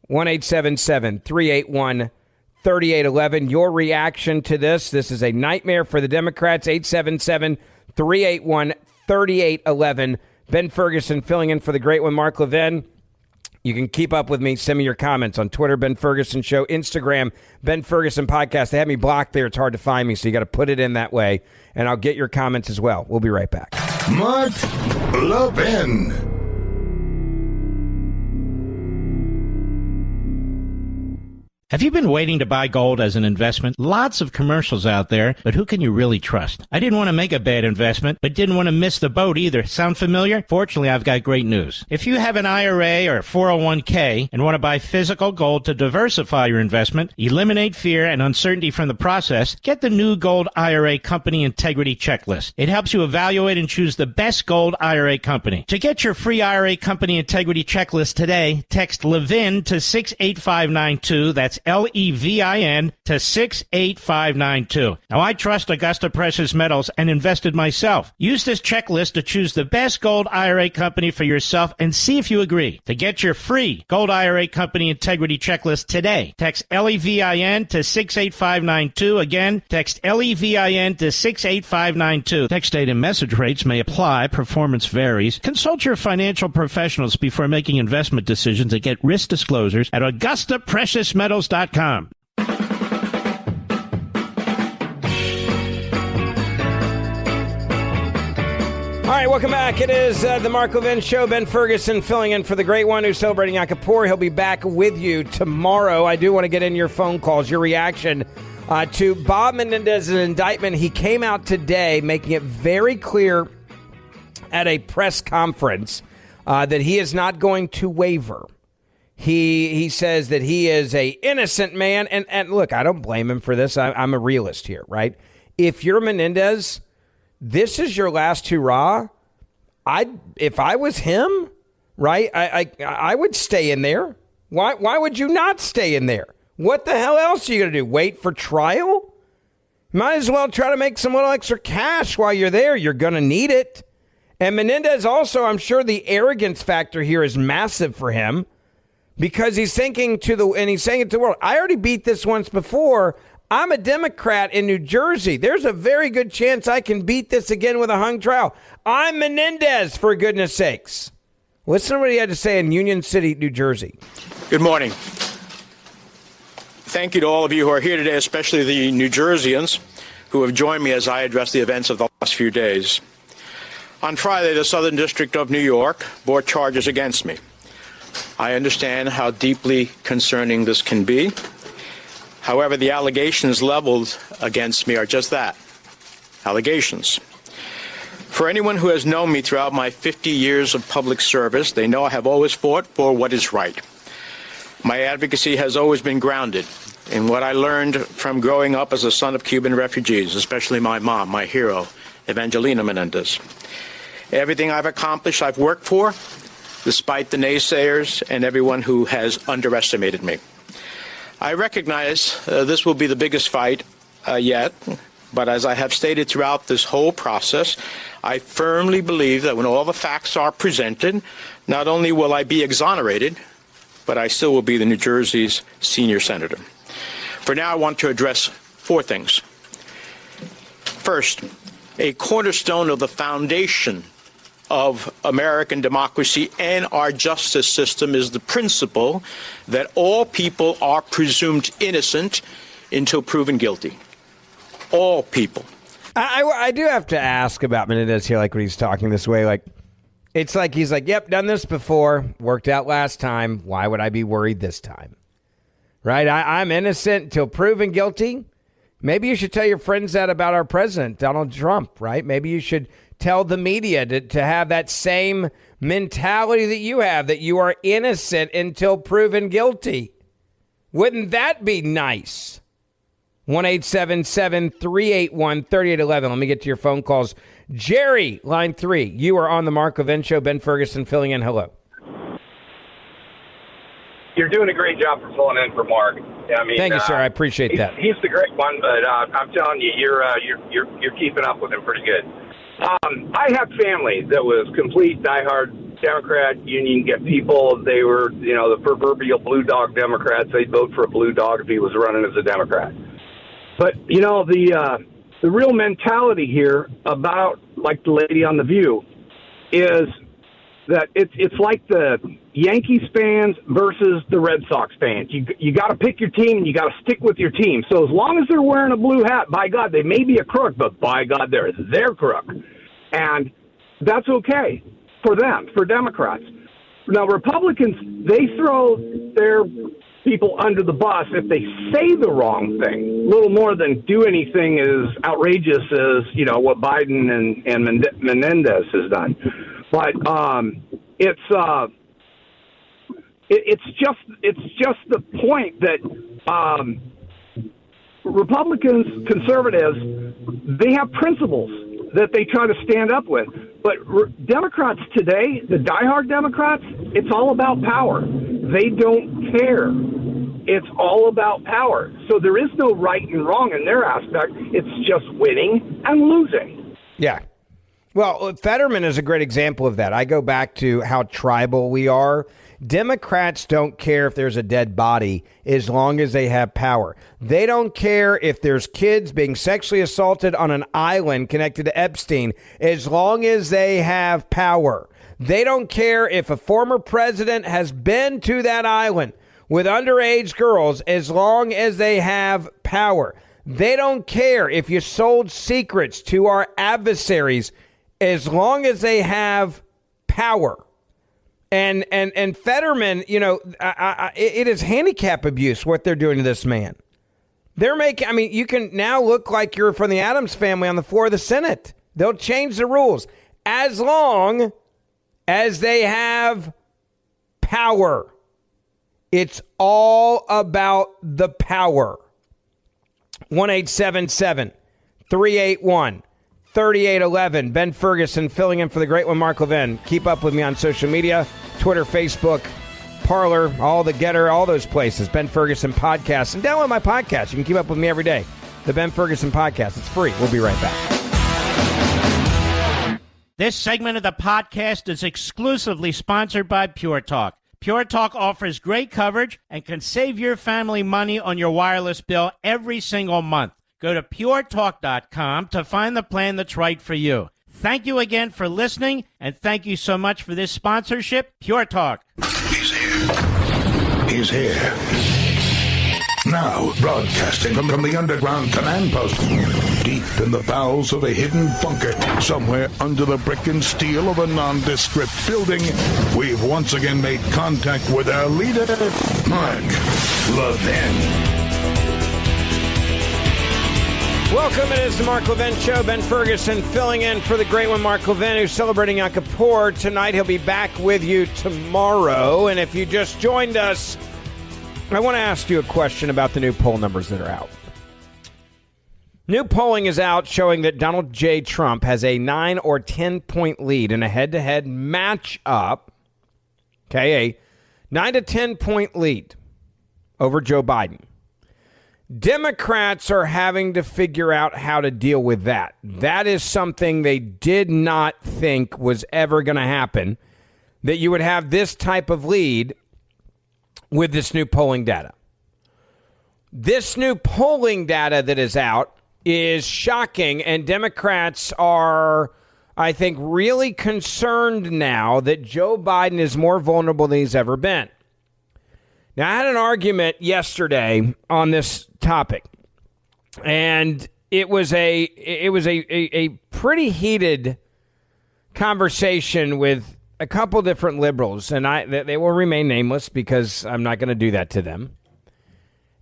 Speaker 2: 1-877-381-3811. Your reaction to this. This is a nightmare for the Democrats. 877-381-3811. Ben Ferguson filling in for the great one, Mark Levin. You can keep up with me. Send me your comments on Twitter, Ben Ferguson Show, Instagram, Ben Ferguson Podcast. They have me blocked there. It's hard to find me, so you got to put it in that way, and I'll get your comments as well. We'll be right back.
Speaker 1: Mark Levin.
Speaker 4: Have you been waiting to buy gold as an investment? Lots of commercials out there, but who can you really trust? I didn't want to make a bad investment, but didn't want to miss the boat either. Sound familiar? Fortunately, I've got great news. If you have an IRA or 401k and want to buy physical gold to diversify your investment, eliminate fear and uncertainty from the process, get the new Gold IRA Company Integrity Checklist. It helps you evaluate and choose the best gold IRA company. To get your free IRA Company Integrity Checklist today, text Levin to 68592. That's Levin to 68592. Now, I trust Augusta Precious Metals and invested myself. Use this checklist to choose the best gold IRA company for yourself and see if you agree. To get your free Gold IRA Company Integrity Checklist today, text Levin to 68592. Again, text Levin to 68592. Text date and message rates may apply. Performance varies. Consult your financial professionals before making investment decisions and get risk disclosures at AugustaPreciousMetals.com. All
Speaker 2: right, welcome back. It is the Mark Levin Show. Ben Ferguson filling in for the great one who's celebrating Yom Kippur. He'll be back with you tomorrow. I do want to get in your phone calls, your reaction to Bob Menendez's indictment. He came out today making it very clear at a press conference that he is not going to waver. He says that he is a innocent man. And look, I don't blame him for this. I'm a realist here, right? If you're Menendez, this is your last hurrah. If I was him, right, I would stay in there. Why would you not stay in there? What the hell else are you going to do? Wait for trial? Might as well try to make some little extra cash while you're there. You're going to need it. And Menendez also, I'm sure the arrogance factor here is massive for him. Because he's thinking he's saying it to the world, I already beat this once before. I'm a Democrat in New Jersey. There's a very good chance I can beat this again with a hung trial. I'm Menendez, for goodness sakes. Listen to what he had to say in Union City, New Jersey.
Speaker 9: Good morning. Thank you to all of you who are here today, especially the New Jerseyans who have joined me as I address the events of the last few days. On Friday, the Southern District of New York brought charges against me. I understand how deeply concerning this can be. However, the allegations leveled against me are just that, allegations. For anyone who has known me throughout my 50 years of public service, they know I have always fought for what is right. My advocacy has always been grounded in what I learned from growing up as a son of Cuban refugees, especially my mom, my hero, Evangelina Menendez. Everything I've accomplished, I've worked for, despite the naysayers and everyone who has underestimated me. I recognize this will be the biggest fight yet, but as I have stated throughout this whole process, I firmly believe that when all the facts are presented, not only will I be exonerated, but I still will be the New Jersey's senior senator. For now, I want to address four things. First, a cornerstone of the foundation of American democracy and our justice system is the principle that all people are presumed innocent until proven guilty. All people.
Speaker 2: I do have to ask about Menendez here, like when he's talking this way, like it's like he's like, yep, done this before, worked out last time. Why would I be worried this time? Right? I'm innocent until proven guilty. Maybe you should tell your friends that about our president, Donald Trump, right? Maybe you should tell the media to have that same mentality that you have, that you are innocent until proven guilty. Wouldn't that be nice? 1-877-381-3811. Let me get to your phone calls. Jerry, line 3. You are on the Mark Levin Show. Ben Ferguson filling in. Hello.
Speaker 10: You're doing a great job for filling in for Mark. I mean,
Speaker 2: thank you, sir. I appreciate that.
Speaker 10: He's the great one, but I'm telling you, you're keeping up with him pretty good. I have family that was complete diehard Democrat union people. They were, the proverbial blue dog Democrats. They'd vote for a blue dog if he was running as a Democrat. But the real mentality here about, like the lady on The View, is that it's like the Yankees fans versus the Red Sox fans. You got to pick your team and you got to stick with your team. So as long as they're wearing a blue hat, by God, they may be a crook, but by God, they're their crook. And that's okay for them, for Democrats. Now, Republicans, they throw their people under the bus if they say the wrong thing. A little more than do anything as outrageous as, what Biden and Menendez has done. But it's just the point that Republicans, conservatives, they have principles that they try to stand up with. But Democrats today, the diehard Democrats, it's all about power. They don't care. It's all about power. So there is no right and wrong in their aspect. It's just winning and losing.
Speaker 2: Yeah. Well, Fetterman is a great example of that. I go back to how tribal we are. Democrats don't care if there's a dead body as long as they have power. They don't care if there's kids being sexually assaulted on an island connected to Epstein as long as they have power. They don't care if a former president has been to that island with underage girls as long as they have power. They don't care if you sold secrets to our adversaries as long as they have power. And Fetterman, it is handicap abuse what they're doing to this man. They're making, you can now look like you're from the Addams family on the floor of the Senate. They'll change the rules as long as they have power. It's all about the power. 1-877-381-3811. Ben Ferguson filling in for the great one, Mark Levin. Keep up with me on social media, Twitter, Facebook, Parler, all the Getter, all those places. Ben Ferguson Podcast. And download my podcast. You can keep up with me every day. The Ben Ferguson Podcast. It's free. We'll be right back.
Speaker 4: This segment of the podcast is exclusively sponsored by Pure Talk. Pure Talk offers great coverage and can save your family money on your wireless bill every single month. Go to puretalk.com to find the plan that's right for you. Thank you again for listening, and thank you so much for this sponsorship, Pure Talk.
Speaker 1: He's here. He's here. Now, broadcasting from the underground command post, deep in the bowels of a hidden bunker, somewhere under the brick and steel of a nondescript building, we've once again made contact with our leader, Mark Levin.
Speaker 2: Welcome. It is the Mark Levin Show. Ben Ferguson filling in for the great one, Mark Levin, who's celebrating Yom Kippur tonight. He'll be back with you tomorrow. And if you just joined us, I want to ask you a question about the new poll numbers that are out. New polling is out showing that Donald J. Trump has a 9 or 10-point lead in a head-to-head matchup. Okay, a 9 to 10-point lead over Joe Biden. Democrats are having to figure out how to deal with that. That is something they did not think was ever going to happen, that you would have this type of lead with this new polling data. This new polling data that is out is shocking, and Democrats are, I think, really concerned now that Joe Biden is more vulnerable than he's ever been. Now, I had an argument yesterday on this topic, and it was a pretty heated conversation with a couple different liberals, and they will remain nameless because I'm not going to do that to them.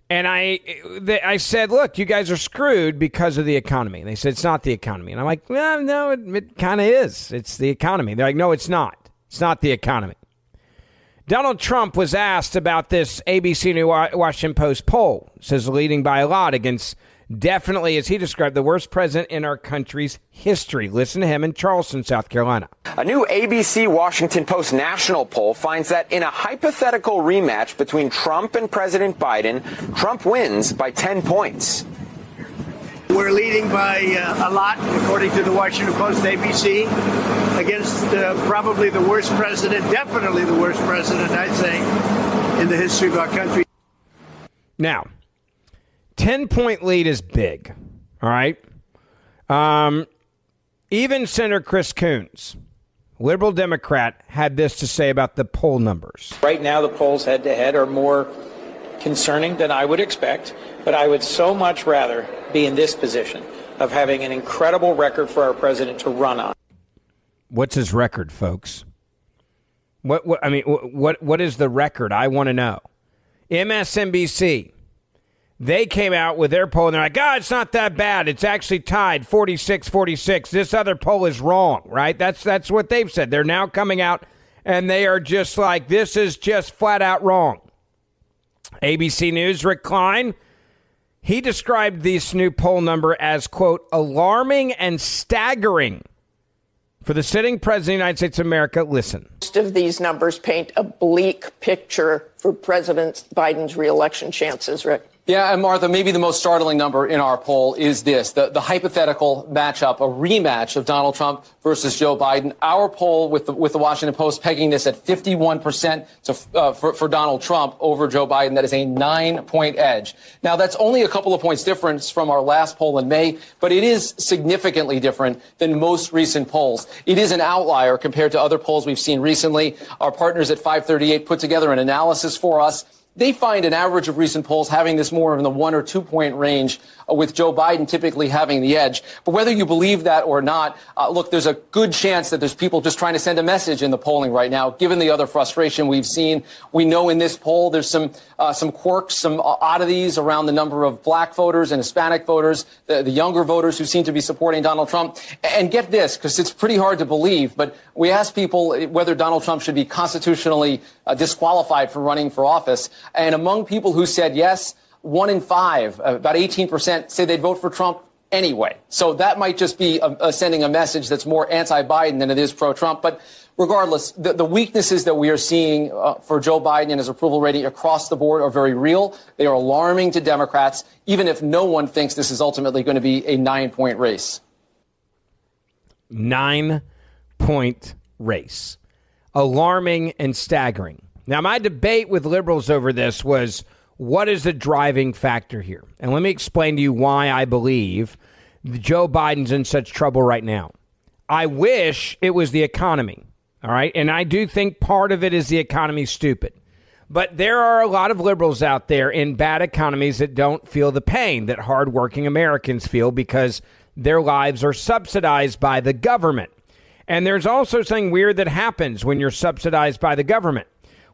Speaker 2: And I said, look, you guys are screwed because of the economy. And they said, it's not the economy. And I'm like, no, it kind of is. It's the economy. They're like, no, it's not. It's not the economy. Donald Trump was asked about this ABC New Washington Post poll. It says leading by a lot against definitely, as he described, the worst president in our country's history. Listen to him in Charleston, South Carolina.
Speaker 11: A new ABC Washington Post national poll finds that in a hypothetical rematch between Trump and President Biden, Trump wins by 10 points.
Speaker 12: We're leading by a lot, according to the Washington Post ABC, against probably the worst president, definitely the worst president, I'd say, in the history of our country.
Speaker 2: Now, 10-point lead is big, all right? Even Senator Chris Coons, liberal Democrat, had this to say about the poll numbers.
Speaker 13: Right now, the polls head-to-head are more concerning than I would expect, but I would so much rather be in this position of having an incredible record for our president to run on.
Speaker 2: What's his record, folks? What is the record? I want to know. MSNBC. They came out with their poll, and they're like, it's not that bad. It's actually tied 46-46. This other poll is wrong, right? That's what they've said. They're now coming out, and they are just like, this is just flat out wrong. ABC News, Rick Klein, he described this new poll number as, quote, alarming and staggering for the sitting president of the United States of America. Listen.
Speaker 14: Most of these numbers paint a bleak picture for President Biden's reelection chances, Rick.
Speaker 15: Yeah, and Martha, maybe the most startling number in our poll is this, the hypothetical matchup, a rematch of Donald Trump versus Joe Biden. Our poll with the Washington Post pegging this at 51% for Donald Trump over Joe Biden. That is a 9-point edge. Now, that's only a couple of points difference from our last poll in May, but it is significantly different than most recent polls. It is an outlier compared to other polls we've seen recently. Our partners at 538 put together an analysis for us. They find an average of recent polls having this more in the 1 or 2 point range, with Joe Biden typically having the edge. But whether you believe that or not, look, there's a good chance that there's people just trying to send a message in the polling right now, given the other frustration we've seen. We know in this poll there's some quirks, some oddities around the number of black voters and Hispanic voters, the younger voters who seem to be supporting Donald Trump. And get this, because it's pretty hard to believe, but we asked people whether Donald Trump should be constitutionally disqualified from running for office. And among people who said yes, 1 in 5, about 18%, say they'd vote for Trump anyway. So that might just be sending a message that's more anti-Biden than it is pro-Trump. But regardless, the weaknesses that we are seeing for Joe Biden and his approval rating across the board are very real. They are alarming to Democrats, even if no one thinks this is ultimately going to be a 9-point race.
Speaker 2: 9-point race. Alarming and staggering. Now, my debate with liberals over this was, what is the driving factor here? And let me explain to you why I believe Joe Biden's in such trouble right now. I wish it was the economy, all right? And I do think part of it is the economy's stupid. But there are a lot of liberals out there in bad economies that don't feel the pain that hardworking Americans feel because their lives are subsidized by the government. And there's also something weird that happens when you're subsidized by the government.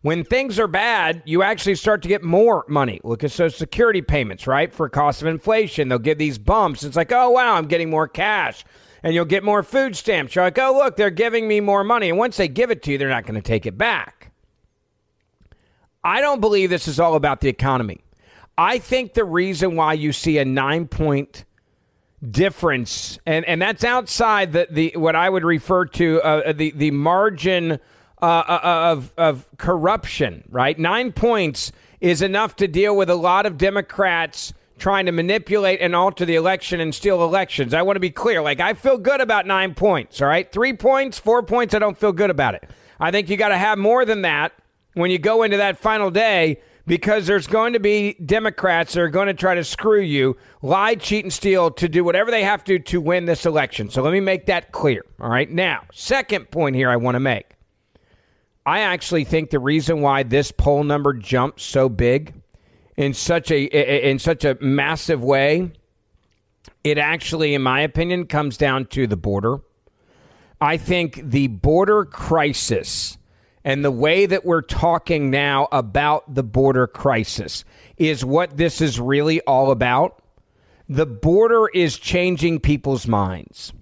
Speaker 2: When things are bad, you actually start to get more money. Look at Social Security payments, right? For cost of inflation. They'll give these bumps. It's like, oh, wow, I'm getting more cash. And you'll get more food stamps. You're like, oh, look, they're giving me more money. And once they give it to you, they're not going to take it back. I don't believe this is all about the economy. I think the reason why you see a 9-point difference, and that's outside the what I would refer to the margin of corruption, right? 9 points is enough to deal with a lot of Democrats trying to manipulate and alter the election and steal elections. I want to be clear. Like, I feel good about 9 points, all right? 3 points, 4 points, I don't feel good about it. I think you got to have more than that when you go into that final day, because there's going to be Democrats that are going to try to screw you, lie, cheat, and steal to do whatever they have to win this election. So let me make that clear, all right? Now, second point here I want to make. I actually think the reason why this poll number jumped so big in such a massive way, it actually, in my opinion, comes down to the border. I think the border crisis and the way that we're talking now about the border crisis is what this is really all about. The border is changing people's minds.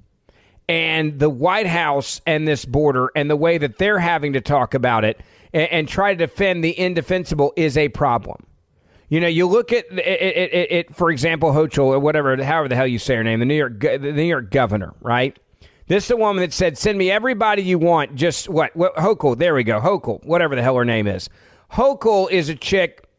Speaker 2: And the White House and this border and the way that they're having to talk about it and try to defend the indefensible is a problem. You know, you look at it, for example, Hochul or whatever, however the hell you say her name, the New York governor, right? This is the woman that said, send me everybody you want. Just what Hochul, there we go. Hochul, whatever the hell her name is. Hochul is a chick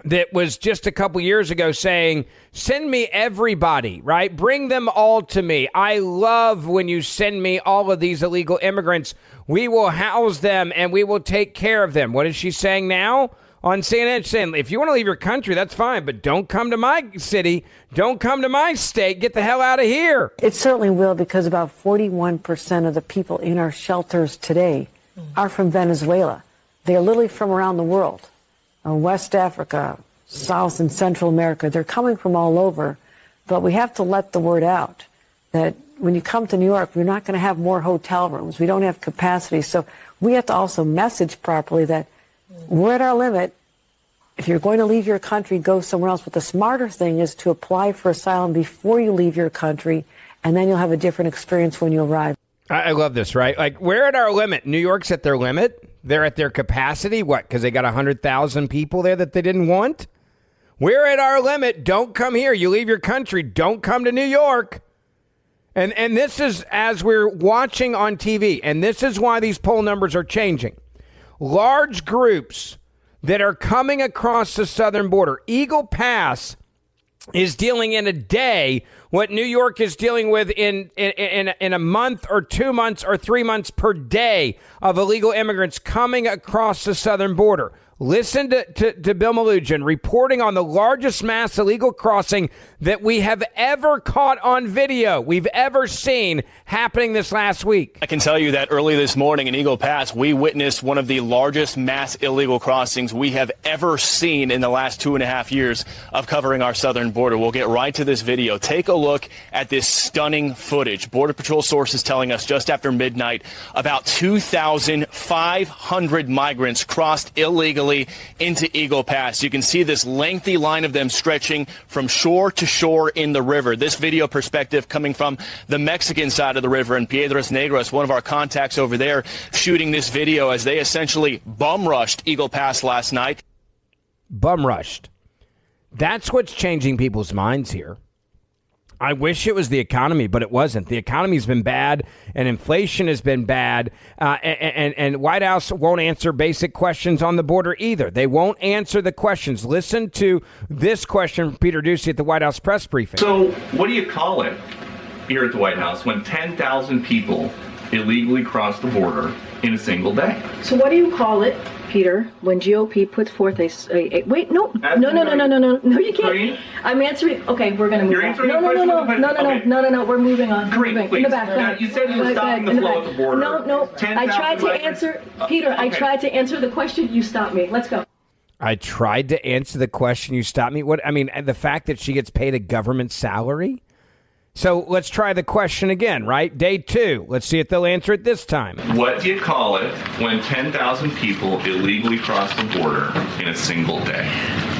Speaker 2: that was just a couple years ago saying, send me everybody, right? Bring them all to me. I love when you send me all of these illegal immigrants. We will house them and we will take care of them. What is she saying now? On CNN, saying, if you want to leave your country, that's fine, but don't come to my city. Don't come to my state. Get the hell out of here.
Speaker 16: It certainly will, because about 41% of the people in our shelters today are from Venezuela. They are literally from around the world. West Africa, South and Central America. They're coming from all over, but we have to let the word out that when you come to New York, we're not going to have more hotel rooms. We don't have capacity. So we have to also message properly that we're at our limit. If you're going to leave your country, go somewhere else. But the smarter thing is to apply for asylum before you leave your country, and then you'll have a different experience when you arrive.
Speaker 2: I love this, right? Like, we're at our limit. New York's at their limit. They're at their capacity. What? Because they got 100,000 people there that they didn't want? We're at our limit. Don't come here. You leave your country. Don't come to New York. And this is as we're watching on TV, and this is why these poll numbers are changing. Large groups that are coming across the southern border. Eagle Pass is dealing in a day what New York is dealing with in a month or 2 months or 3 months per day of illegal immigrants coming across the southern border. Listen to Bill Malugin reporting on the largest mass illegal crossing that we have ever caught on video, we've ever seen happening this last week.
Speaker 17: I can tell you that early this morning in Eagle Pass, we witnessed one of the largest mass illegal crossings we have ever seen in the last 2.5 years of covering our southern border. We'll get right to this video. Take a look at this stunning footage. Border Patrol sources telling us just after midnight, about 2,500 migrants crossed illegally into Eagle Pass. You can see this lengthy line of them stretching from shore to shore in the river. This video perspective coming from the Mexican side of the river in Piedras Negras, one of our contacts over there shooting this video as they essentially bum rushed Eagle Pass last night.
Speaker 2: Bum rushed. That's what's changing people's minds here. I wish it was the economy, but it wasn't. The economy's been bad, and inflation has been bad, and White House won't answer basic questions on the border either. They won't answer the questions. Listen to this question from Peter Doocy at the White House press briefing.
Speaker 18: So what do you call it here at the White House when 10,000 people illegally cross the border in a single day?
Speaker 19: So what do you call it, Peter, when GOP puts forth a wait, no, you can't.
Speaker 18: Green?
Speaker 19: I'm answering. Okay, we're going to move
Speaker 18: You're
Speaker 19: on.
Speaker 18: answering
Speaker 19: No,
Speaker 18: the question? Okay.
Speaker 19: no, we're moving on.
Speaker 18: Green,
Speaker 19: moving.
Speaker 18: please.
Speaker 19: In the back. Go ahead.
Speaker 18: You said you were stopping the flow at the border.
Speaker 19: No. I tried to answer, Peter. I tried to answer the question. You stopped me. Let's go.
Speaker 2: I tried to answer the question. You stopped me. What? I mean, the fact that she gets paid a government salary. So let's try the question again, right? Day 2. Let's see if they'll answer it this time.
Speaker 18: What do you call it when 10,000 people illegally cross the border in a single day?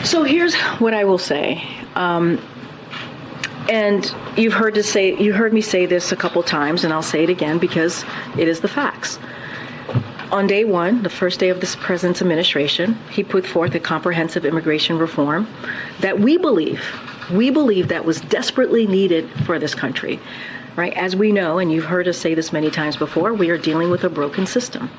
Speaker 19: So here's what I will say. And you heard me say this a couple times, and I'll say it again because it is the facts. On day one, the first day of this president's administration, he put forth a comprehensive immigration reform that we believe that was desperately needed for this country. Right? As we know, and you've heard us say this many times before, we are dealing with a broken system.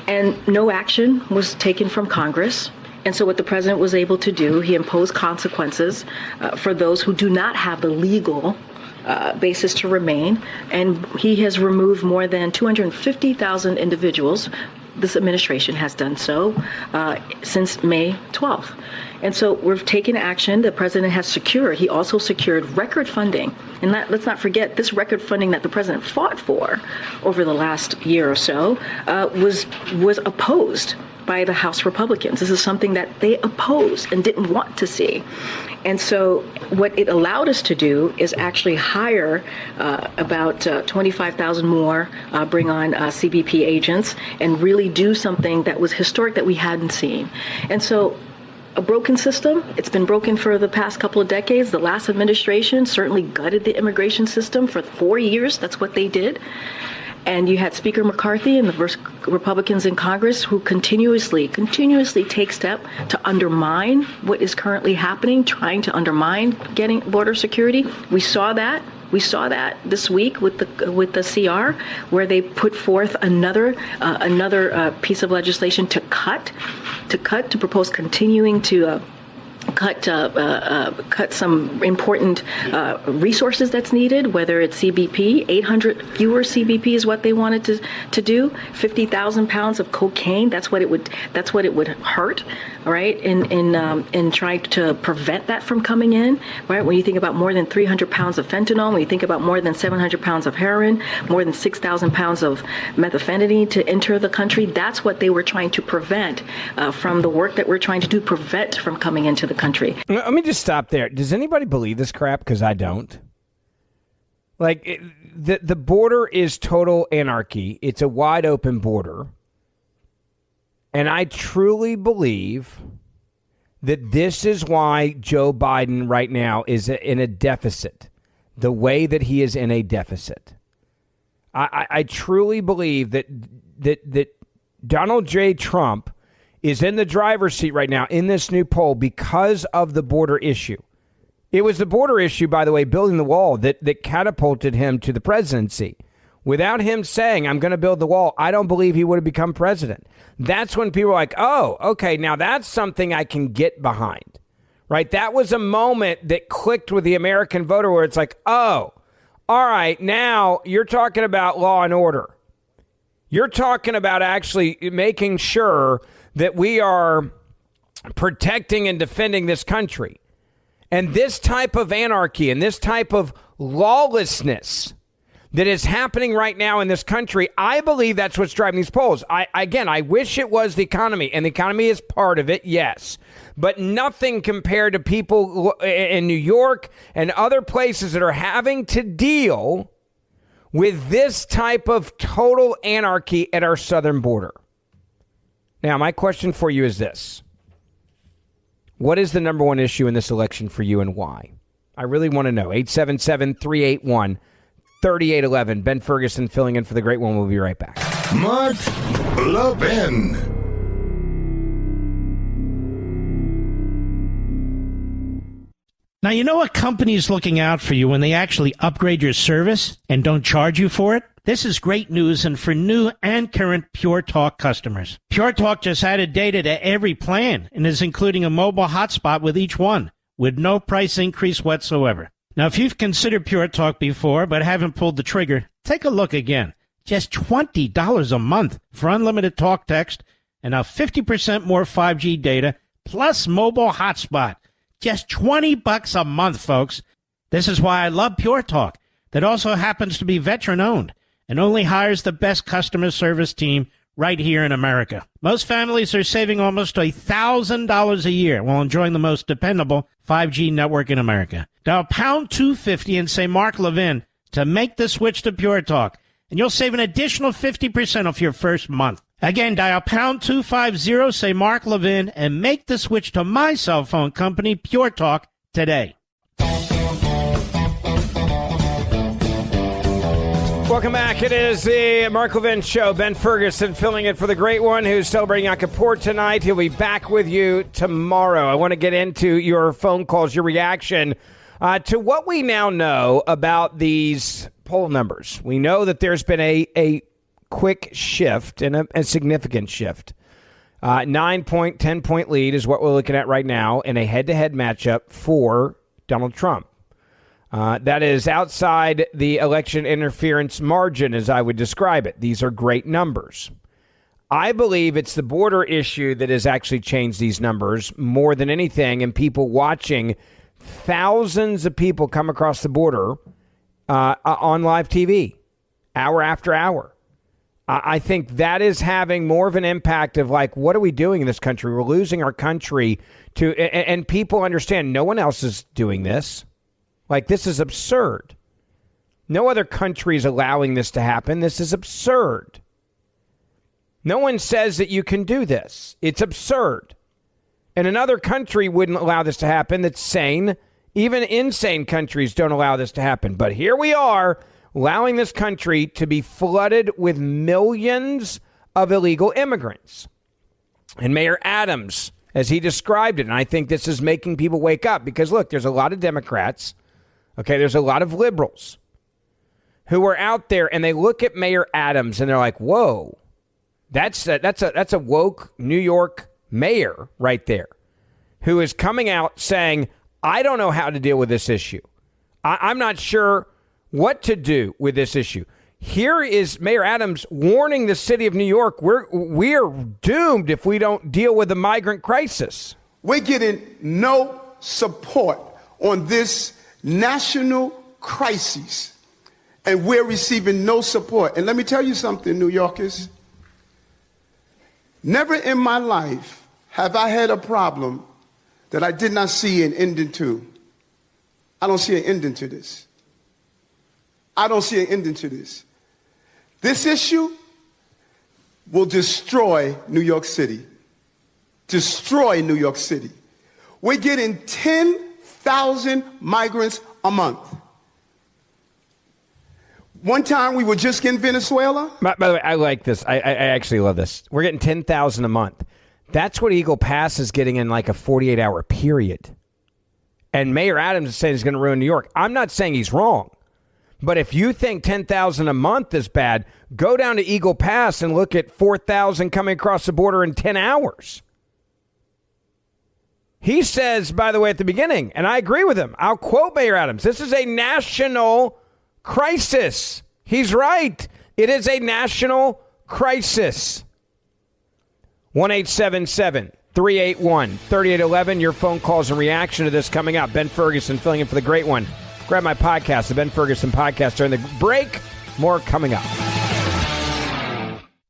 Speaker 19: And no action was taken from Congress. And so what the president was able to do, he imposed consequences for those who do not have the legal basis to remain. And he has removed more than 250,000 individuals. This administration has done so since May 12th. And so we've taken action. The president has secured. He also secured record funding. And let's not forget, this record funding that the president fought for over the last year or so was opposed by the House Republicans. This is something that they opposed and didn't want to see. And so what it allowed us to do is actually hire about 25,000 more, bring on CBP agents, and really do something that was historic that we hadn't seen. And so a broken system. It's been broken for the past couple of decades. The last administration certainly gutted the immigration system for 4 years. That's what they did. And you had Speaker McCarthy and the Republicans in Congress who continuously take steps to undermine what is currently happening, trying to undermine getting border security. We saw that this week with the CR, where they put forth another piece of legislation to propose continuing to cut some important resources that's needed, whether it's CBP. 800 fewer CBP is what they wanted to do. 50,000 pounds of cocaine. That's what it would hurt, right? In trying to prevent that from coming in, right? When you think about more than 300 pounds of fentanyl, when you think about more than 700 pounds of heroin, more than 6,000 pounds of methamphetamine to enter the country, that's what they were trying to prevent from the work that we're trying to do, prevent from coming into the country.
Speaker 2: Let me just stop there. Does anybody believe this crap? Because I don't. The border is total anarchy. It's a wide open border. And I truly believe that this is why Joe Biden right now is in a deficit, the way that he is in a deficit. I truly believe that Donald J. Trump is in the driver's seat right now in this new poll because of the border issue. It was the border issue, by the way, building the wall that catapulted him to the presidency. Without him saying, I'm going to build the wall, I don't believe he would have become president. That's when people are like, oh, okay, now that's something I can get behind, right? That was a moment that clicked with the American voter where it's like, oh, all right, now you're talking about law and order. You're talking about actually making sure that we are protecting and defending this country. And this type of anarchy and this type of lawlessness that is happening right now in this country, I believe that's what's driving these polls. I wish it was the economy, and the economy is part of it, yes. But nothing compared to people in New York and other places that are having to deal with this type of total anarchy at our southern border. Now, my question for you is this. What is the number one issue in this election for you and why? I really want to know. 877-381-3811. Ben Ferguson filling in for the great one. We'll be right back.
Speaker 1: Mark Levin.
Speaker 4: Now, you know what company's looking out for you when they actually upgrade your service and don't charge you for it? This is great news, and for new and current Pure Talk customers. Pure Talk just added data to every plan and is including a mobile hotspot with each one, with no price increase whatsoever. Now, if you've considered Pure Talk before but haven't pulled the trigger, take a look again. Just $20 a month for unlimited talk, text, and now 50% more 5G data, plus mobile hotspot. Just $20 a month, folks. This is why I love Pure Talk, that also happens to be veteran-owned and only hires the best customer service team right here in America. Most families are saving almost $1,000 a year while enjoying the most dependable 5G network in America. Dial pound 250 and say Mark Levin to make the switch to Pure Talk, and you'll save an additional 50% off your first month. Again, dial pound 250, say Mark Levin, and make the switch to my cell phone company, Pure Talk, today.
Speaker 2: Welcome back. It is the Mark Levin Show. Ben Ferguson filling in for the great one who's celebrating Yom Kippur tonight. He'll be back with you tomorrow. I want to get into your phone calls, your reaction to what we now know about these poll numbers. We know that there's been a quick shift and a significant shift. 9-point, 10-point lead is what we're looking at right now in a head-to-head matchup for Donald Trump. That is outside the election interference margin, as I would describe it. These are great numbers. I believe it's the border issue that has actually changed these numbers more than anything, and people watching thousands of people come across the border on live TV, hour after hour. I think that is having more of an impact of like, what are we doing in this country? We're losing our country to, and people understand no one else is doing this. Like, this is absurd. No other country is allowing this to happen. This is absurd. No one says that you can do this. It's absurd. And another country wouldn't allow this to happen that's sane. Even insane countries don't allow this to happen. But here we are, allowing this country to be flooded with millions of illegal immigrants. And Mayor Adams, as he described it, and I think this is making people wake up because, look, there's a lot of Democrats. Okay, there's a lot of liberals who are out there and they look at Mayor Adams and they're like, whoa, that's a woke New York mayor right there who is coming out saying, I don't know how to deal with this issue. I'm not sure what to do with this issue. Here is Mayor Adams warning the city of New York, we're doomed if we don't deal with the migrant crisis.
Speaker 20: We're getting no support on this national crisis, and we're receiving no support. And let me tell you something, New Yorkers. Never in my life have I had a problem that I did not see an ending to. I don't see an ending to this. I don't see an ending to this. This issue will destroy New York City. Destroy New York City. We're getting 10,000 migrants a month. One time we were just getting Venezuela.
Speaker 2: By the way, I like this. I actually love this. We're getting 10,000 a month. That's what Eagle Pass is getting in like a 48-hour period. And Mayor Adams is saying he's going to ruin New York. I'm not saying he's wrong. But if you think 10,000 a month is bad, go down to Eagle Pass and look at 4,000 coming across the border in 10 hours. He says, by the way, at the beginning, and I agree with him, I'll quote Mayor Adams, this is a national crisis. He's right. It is a national crisis. 1-877-381-3811. Your phone calls and reaction to this coming up. Ben Ferguson filling in for the great one. Grab my podcast, the Ben Ferguson Podcast, during the break. More coming up.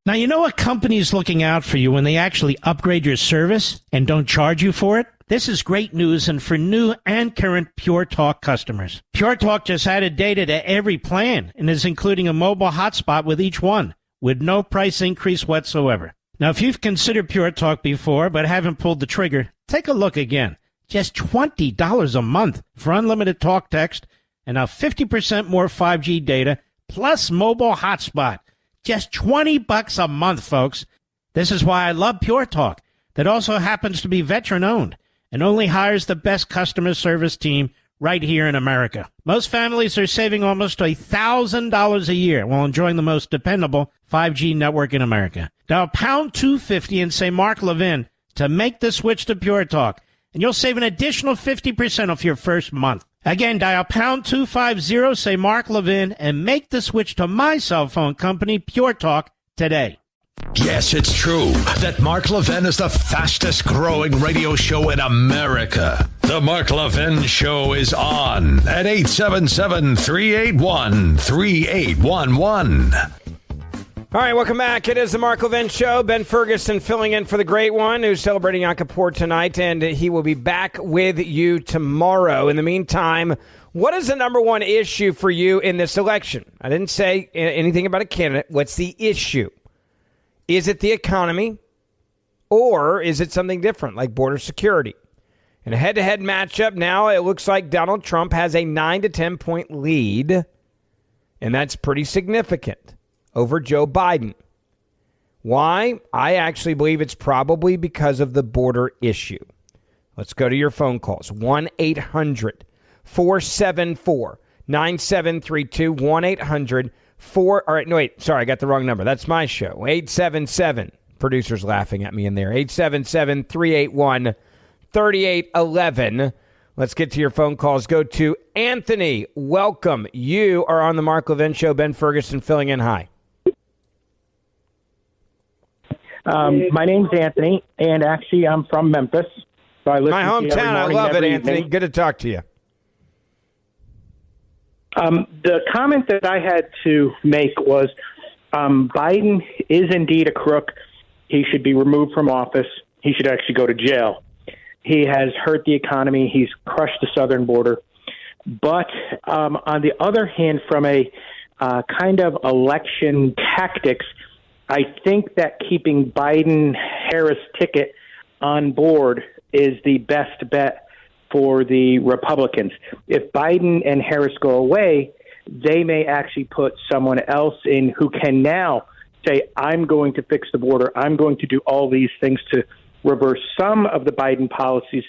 Speaker 4: Now, you know what company's looking out for you when they actually upgrade your service and don't charge you for it? This is great news, and for new and current Pure Talk customers. Pure Talk just added data to every plan and is including a mobile hotspot with each one, with no price increase whatsoever. Now, if you've considered Pure Talk before but haven't pulled the trigger, take a look again. Just $20 a month for unlimited talk text and now 50% more 5G data plus mobile hotspot. Just $20 a month, folks. This is why I love Pure Talk, that also happens to be veteran-owned and only hires the best customer service team right here in America. Most families are saving almost $1,000 a year while enjoying the most dependable 5G network in America. Dial pound 250 and say Mark Levin to make the switch to Pure Talk, and you'll save an additional 50% off your first month. Again, dial pound 250, say Mark Levin, and make the switch to my cell phone company, Pure Talk, today.
Speaker 21: Yes, it's true that Mark Levin is the fastest growing radio show in America. The Mark Levin Show is on at 877-381-3811.
Speaker 2: All right, welcome back. It is the Mark Levin Show. Ben Ferguson filling in for the great one who's celebrating Yom Kippur tonight, and he will be back with you tomorrow. In the meantime, what is the number one issue for you in this election? I didn't say anything about a candidate. What's the issue? Is it the economy, or is it something different like border security? In a head-to-head matchup, now it looks like Donald Trump has a 9 to 10 point lead and that's pretty significant, over Joe Biden. Why? I actually believe it's probably because of the border issue. Let's go to your phone calls. 1-800-474-9732. 1-800-4... All right, no, wait. Sorry, I got the wrong number. That's my show. 877. Producer's laughing at me in there. 877-381-3811. Let's get to your phone calls. Go to Anthony. Welcome. You are on the Mark Levin Show. Ben Ferguson filling in. Hi.
Speaker 3: My name's Anthony, and actually I'm from Memphis. So I listen
Speaker 2: my hometown. I love it, Anthony.
Speaker 3: Evening.
Speaker 2: Good to talk to you.
Speaker 3: The comment that I had to make was Biden is indeed a crook. He should be removed from office. He should actually go to jail. He has hurt the economy. He's crushed the southern border. But on the other hand, from a kind of election tactics, I think that keeping Biden-Harris ticket on board is the best bet for the Republicans. If Biden and Harris go away, they may actually put someone else in who can now say, I'm going to fix the border. I'm going to do all these things to reverse some of the Biden policies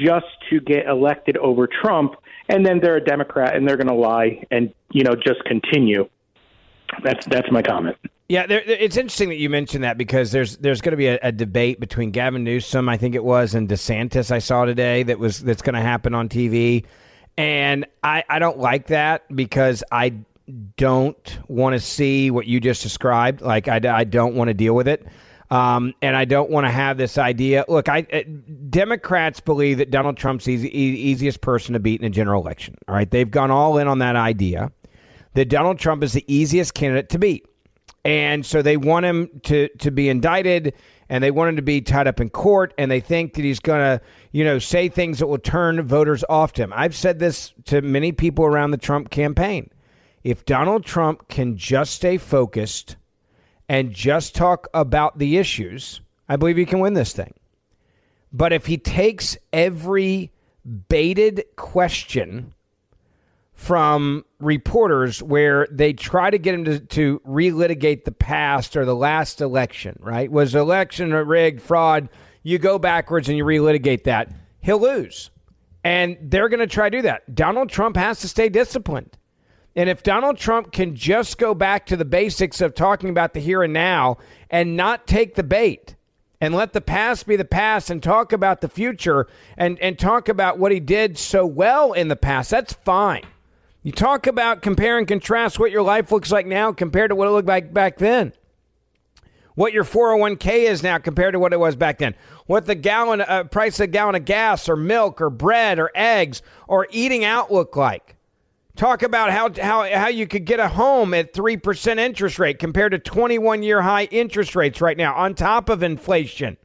Speaker 3: just to get elected over Trump. And then they're a Democrat and they're going to lie and, just continue. That's my comment.
Speaker 2: Yeah, it's interesting that you mentioned that because there's going to be a debate between Gavin Newsom, I think it was, and DeSantis I saw today that's going to happen on TV. And I don't like that because I don't want to see what you just described. Like, I don't want to deal with it. And I don't want to have this idea. Look, Democrats believe that Donald Trump's the easiest person to beat in a general election. All right, they've gone all in on that idea that Donald Trump is the easiest candidate to beat. And so they want him to be indicted, and they want him to be tied up in court, and they think that he's going to, say things that will turn voters off to him. I've said this to many people around the Trump campaign. If Donald Trump can just stay focused and just talk about the issues, I believe he can win this thing. But if he takes every baited question from reporters where they try to get him to relitigate the past or the last election, right? Was the election rigged, fraud? You go backwards and you relitigate that. He'll lose. And they're going to try to do that. Donald Trump has to stay disciplined. And if Donald Trump can just go back to the basics of talking about the here and now and not take the bait and let the past be the past and talk about the future and talk about what he did so well in the past, that's fine. You talk about compare and contrast what your life looks like now compared to what it looked like back then. What your 401k is now compared to what it was back then. What the price of a gallon of gas or milk or bread or eggs or eating out look like. Talk about how you could get a home at 3% interest rate compared to 21-year high interest rates right now on top of inflation.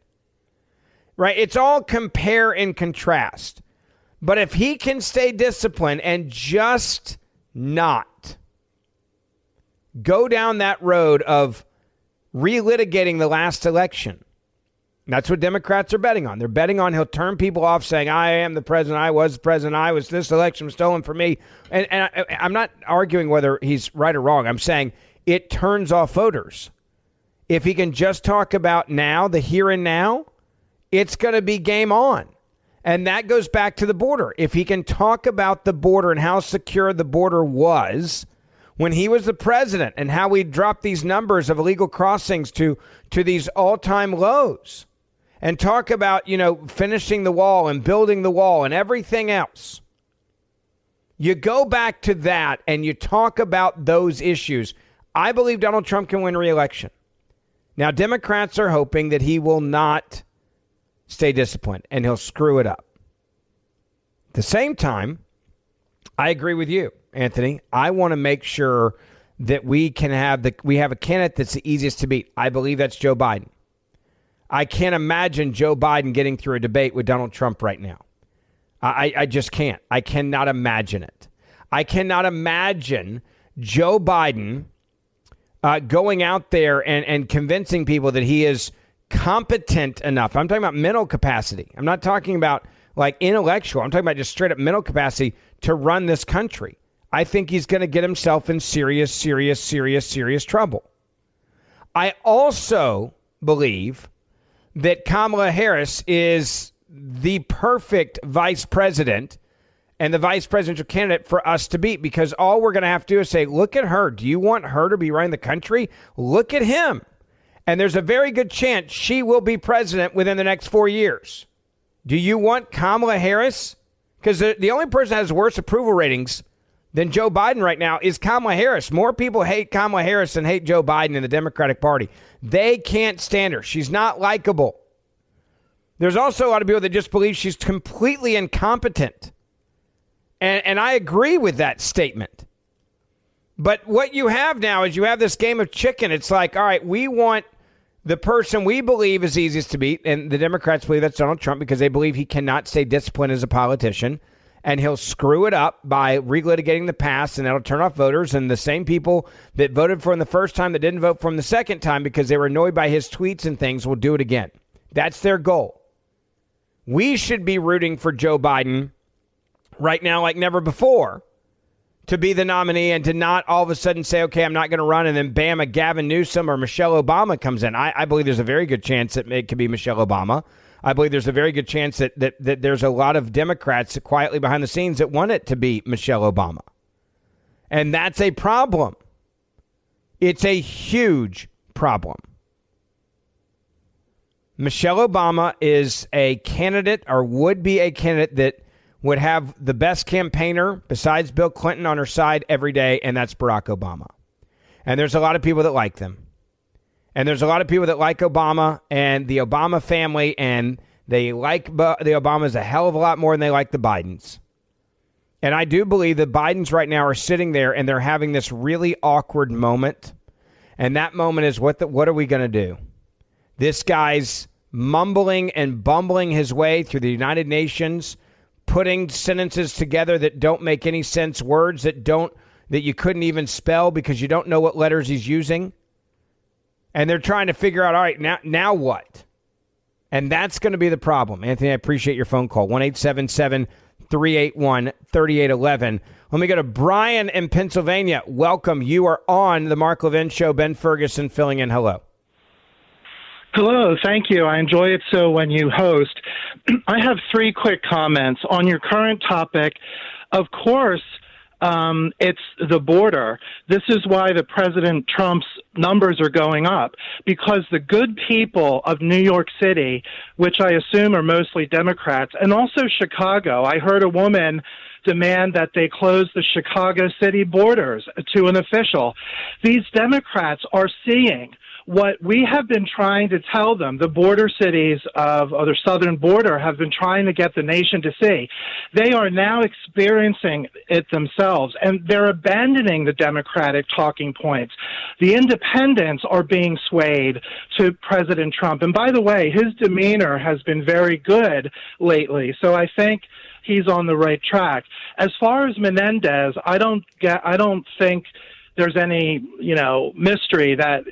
Speaker 2: Right? It's all compare and contrast. But if he can stay disciplined and just not go down that road of relitigating the last election, that's what Democrats are betting on. They're betting on he'll turn people off saying, I am the president, I was the president, this election was stolen from me. And I'm not arguing whether he's right or wrong. I'm saying it turns off voters. If he can just talk about now, the here and now, it's going to be game on. And that goes back to the border. If he can talk about the border and how secure the border was when he was the president and how we dropped these numbers of illegal crossings to these all-time lows and talk about, finishing the wall and building the wall and everything else. You go back to that and you talk about those issues. I believe Donald Trump can win re-election. Now, Democrats are hoping that he will not stay disciplined and he'll screw it up. At the same time, I agree with you, Anthony. I want to make sure that we have a candidate that's the easiest to beat. I believe that's Joe Biden. I can't imagine Joe Biden getting through a debate with Donald Trump right now. I just can't. I cannot imagine it. I cannot imagine Joe Biden going out there and convincing people that he is competent enough. I'm talking about mental capacity. I'm not talking about like intellectual. I'm talking about just straight up mental capacity to run this country. I think he's going to get himself in serious trouble. I also believe that Kamala Harris is the perfect vice president and the vice presidential candidate for us to beat, because all we're going to have to do is say, look at her. Do you want her to be running the country? Look at him. And there's a very good chance she will be president within the next 4 years. Do you want Kamala Harris? Because the only person that has worse approval ratings than Joe Biden right now is Kamala Harris. More people hate Kamala Harris than hate Joe Biden in the Democratic Party. They can't stand her. She's not likable. There's also a lot of people that just believe she's completely incompetent. And I agree with that statement. But what you have now is you have this game of chicken. It's like, all right, we want the person we believe is easiest to beat, and the Democrats believe that's Donald Trump because they believe he cannot stay disciplined as a politician, and he'll screw it up by relitigating the past, and that'll turn off voters, and the same people that voted for him the first time that didn't vote for him the second time because they were annoyed by his tweets and things will do it again. That's their goal. We should be rooting for Joe Biden right now like never before to be the nominee and to not all of a sudden say, okay, I'm not going to run, and then bam, a Gavin Newsom or Michelle Obama comes in. I believe there's a very good chance that it could be Michelle Obama. I believe there's a very good chance that there's a lot of Democrats quietly behind the scenes that want it to be Michelle Obama. And that's a problem. It's a huge problem. Michelle Obama is a candidate or would be a candidate that would have the best campaigner besides Bill Clinton on her side every day, and that's Barack Obama. And there's a lot of people that like them. And there's a lot of people that like Obama and the Obama family, and they like the Obamas a hell of a lot more than they like the Bidens. And I do believe the Bidens right now are sitting there and they're having this really awkward moment. And that moment is, what are we going to do? This guy's mumbling and bumbling his way through the United Nations, putting sentences together that don't make any sense, words that you couldn't even spell because you don't know what letters he's using. And they're trying to figure out, all right, now what? And that's going to be the problem. Anthony, I appreciate your phone call. 1-877-381-3811. Let me go to Brian in Pennsylvania. Welcome. You are on the Mark Levin Show. Ben Ferguson filling in. Hello.
Speaker 5: Hello, thank you. I enjoy it so when you host. I have 3 quick comments on your current topic. Of course, it's the border. This is why the President Trump's numbers are going up, because the good people of New York City, which I assume are mostly Democrats, and also Chicago. I heard a woman demand that they close the Chicago city borders to an official. These Democrats are seeing what we have been trying to tell them, the border cities of the southern border have been trying to get the nation to see. They are now experiencing it themselves, and they're abandoning the Democratic talking points. The independents are being swayed to President Trump. And by the way, his demeanor has been very good lately, so I think he's on the right track. As far as Menendez, I don't think there's any, mystery that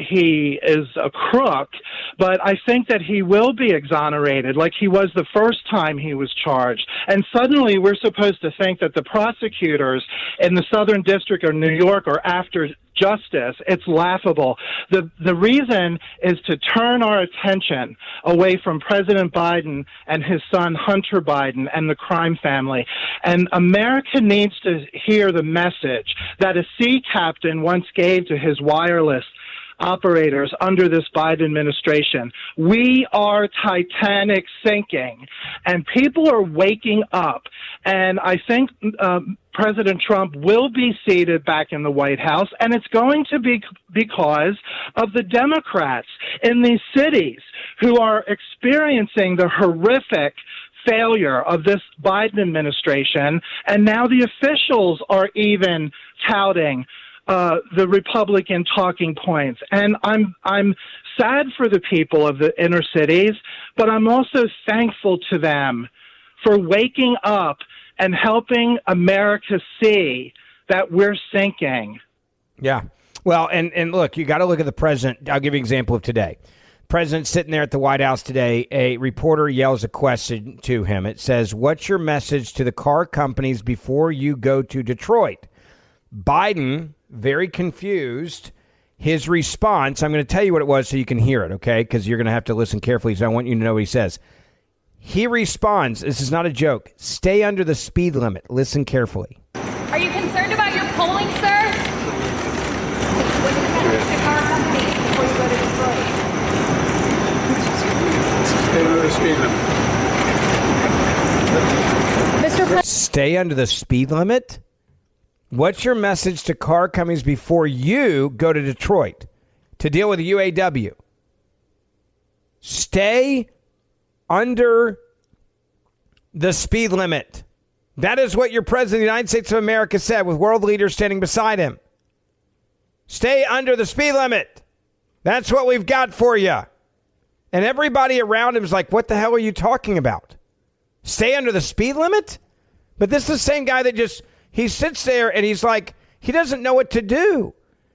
Speaker 5: he is a crook, but I think that he will be exonerated like he was the first time he was charged. And suddenly we're supposed to think that the prosecutors in the Southern District of New York are after justice. It's laughable. The reason is to turn our attention away from President Biden and his son Hunter Biden and the crime family. And America needs to hear the message that a sea captain once gave to his wireless operators under this Biden administration. We are Titanic sinking, and people are waking up. And I think President Trump will be seated back in the White House, and it's going to be because of the Democrats in these cities who are experiencing the horrific failure of this Biden administration, and now the officials are even touting the Republican talking points. And I'm sad for the people of the inner cities, but I'm also thankful to them for waking up and helping America see that we're sinking.
Speaker 2: Yeah. Well, and look, you got to look at the president. I'll give you an example of today. President sitting there at the White House today, a reporter yells a question to him. It says, "What's your message to the car companies before you go to Detroit?" Biden, very confused. His response, I'm going to tell you what it was so you can hear it, okay? Because you're going to have to listen carefully, so I want you to know what he says. He responds, this is not a joke, stay under the speed limit. Listen carefully.
Speaker 6: Are you concerned about your polling, sir? What is the message to car companies before you go to Detroit?
Speaker 20: Stay under the speed limit.
Speaker 2: Stay under the speed limit? What's your message to car companies before you go to Detroit to deal with the UAW? Stay under the speed limit. That is what your president of the United States of America said with world leaders standing beside him. Stay under the speed limit. That's what we've got for you. And everybody around him is like, what the hell are you talking about? Stay under the speed limit? But this is the same guy that just, he sits there and he's like, he doesn't know what to do.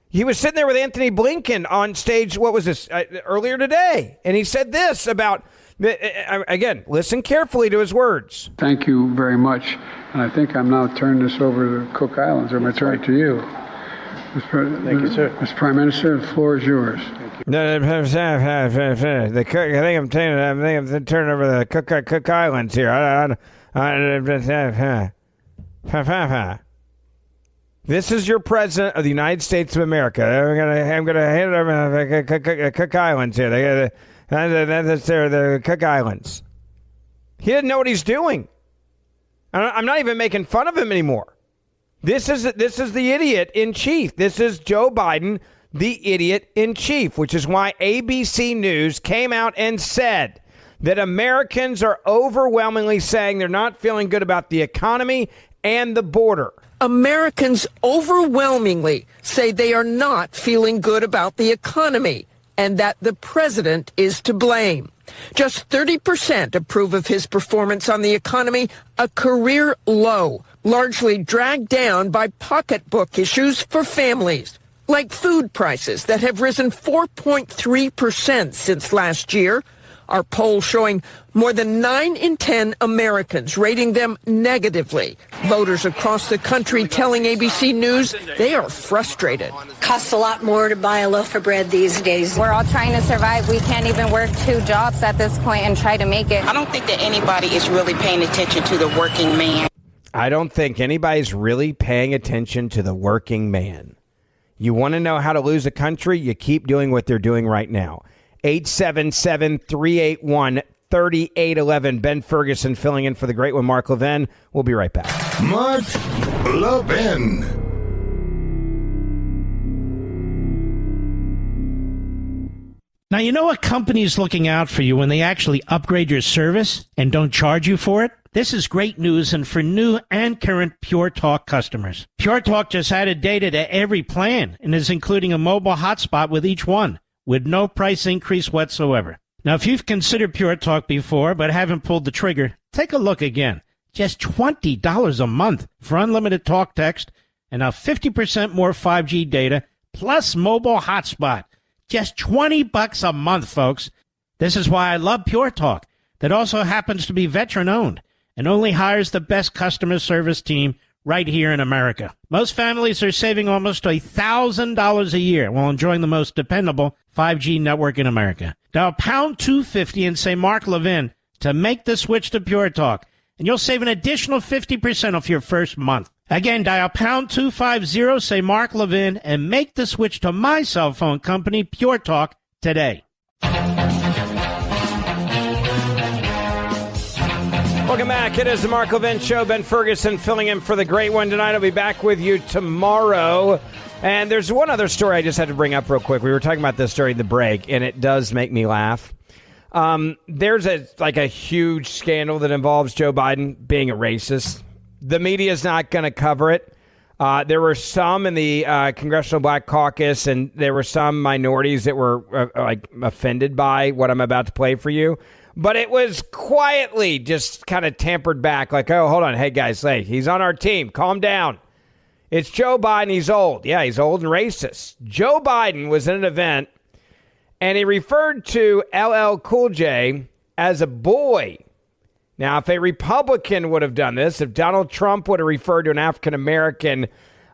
Speaker 2: He was sitting there with Anthony Blinken on stage, what was this, earlier today. And he said this about, again, listen carefully to his words.
Speaker 22: Thank you very much. And I think I'm now turning this over to the Cook Islands. I'm going to turn it to you. Thank you, sir. Mr. Prime Minister, the floor is yours.
Speaker 2: I think I'm turning over the Cook Islands here. This is your president of the United States of America. I'm gonna hand it over the Cook Islands here. That's the Cook Islands. He didn't know what he's doing. I'm not even making fun of him anymore. This is the idiot in chief. This is Joe Biden, the idiot in chief, which is why ABC News came out and said that Americans are overwhelmingly saying they're not feeling good about the economy and the border.
Speaker 14: Americans overwhelmingly say they are not feeling good about the economy and that the president is to blame. Just 30% approve of his performance on the economy, a career low, largely dragged down by pocketbook issues for families, like food prices that have risen 4.3% since last year. Our poll showing more than 9 in 10 Americans rating them negatively. Voters across the country telling ABC News they are frustrated.
Speaker 23: Costs a lot more to buy a loaf of bread these days.
Speaker 24: We're all trying to survive. We can't even work 2 jobs at this point and try to make it.
Speaker 25: I don't think that anybody is really paying attention to the working man.
Speaker 2: I don't think anybody's really paying attention to the working man. You want to know how to lose a country? You keep doing what they're doing right now. 877-381-3811. Ben Ferguson filling in for the great one, Mark Levin. We'll be right back.
Speaker 1: Mark Levin.
Speaker 4: Now, you know a company's looking out for you when they actually upgrade your service and don't charge you for it? This is great news, and for new and current Pure Talk customers. Pure Talk just added data to every plan and is including a mobile hotspot with each one, with no price increase whatsoever. Now, if you've considered Pure Talk before but haven't pulled the trigger, take a look again. Just $20 a month for unlimited talk text and now 50% more 5G data plus mobile hotspot. Just $20 a month, folks. This is why I love Pure Talk, that also happens to be veteran-owned and only hires the best customer service team right here in America. Most families are saving almost $1,000 a year while enjoying the most dependable 5G network in America. Dial pound 250 and say Mark Levin to make the switch to Pure Talk, and you'll save an additional 50% off your first month. Again, dial pound 250, say Mark Levin, and make the switch to my cell phone company, Pure Talk, today.
Speaker 2: Welcome back. It is the Mark Levin Show. Ben Ferguson filling in for the great one tonight. I'll be back with you tomorrow. And there's one other story I just had to bring up real quick. We were talking about this during the break, and it does make me laugh. There's a huge scandal that involves Joe Biden being a racist. The media is not going to cover it. There were some in the Congressional Black Caucus, and there were some minorities that were offended by what I'm about to play for you. But it was quietly just kind of tampered back, like, oh, hold on. Hey, guys, he's on our team. Calm down. It's Joe Biden. He's old. Yeah, he's old and racist. Joe Biden was in an event, and he referred to LL Cool J as a boy. Now, if a Republican would have done this, if Donald Trump would have referred to an African-American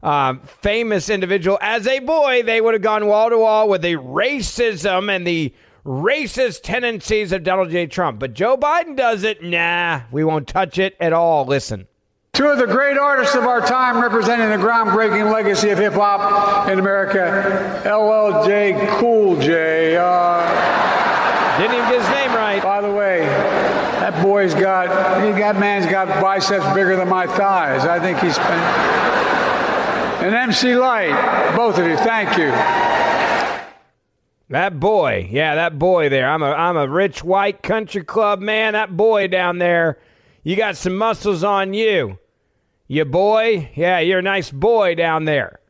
Speaker 2: famous individual. As a boy, they would have gone wall to wall with the racism and the racist tendencies of Donald J. Trump. But Joe Biden does it. Nah, we won't touch it at all. Listen.
Speaker 22: Two of the great artists of our time representing the groundbreaking legacy of hip-hop in America, LL Cool J.
Speaker 2: Didn't even get his name right.
Speaker 22: By the way, that man's got biceps bigger than my thighs. I think he's been... And MC Light, both of you, thank you.
Speaker 2: That boy, that boy there. I'm a rich white country club man. That boy down there, you got some muscles on you. You boy, yeah, you're a nice boy down there.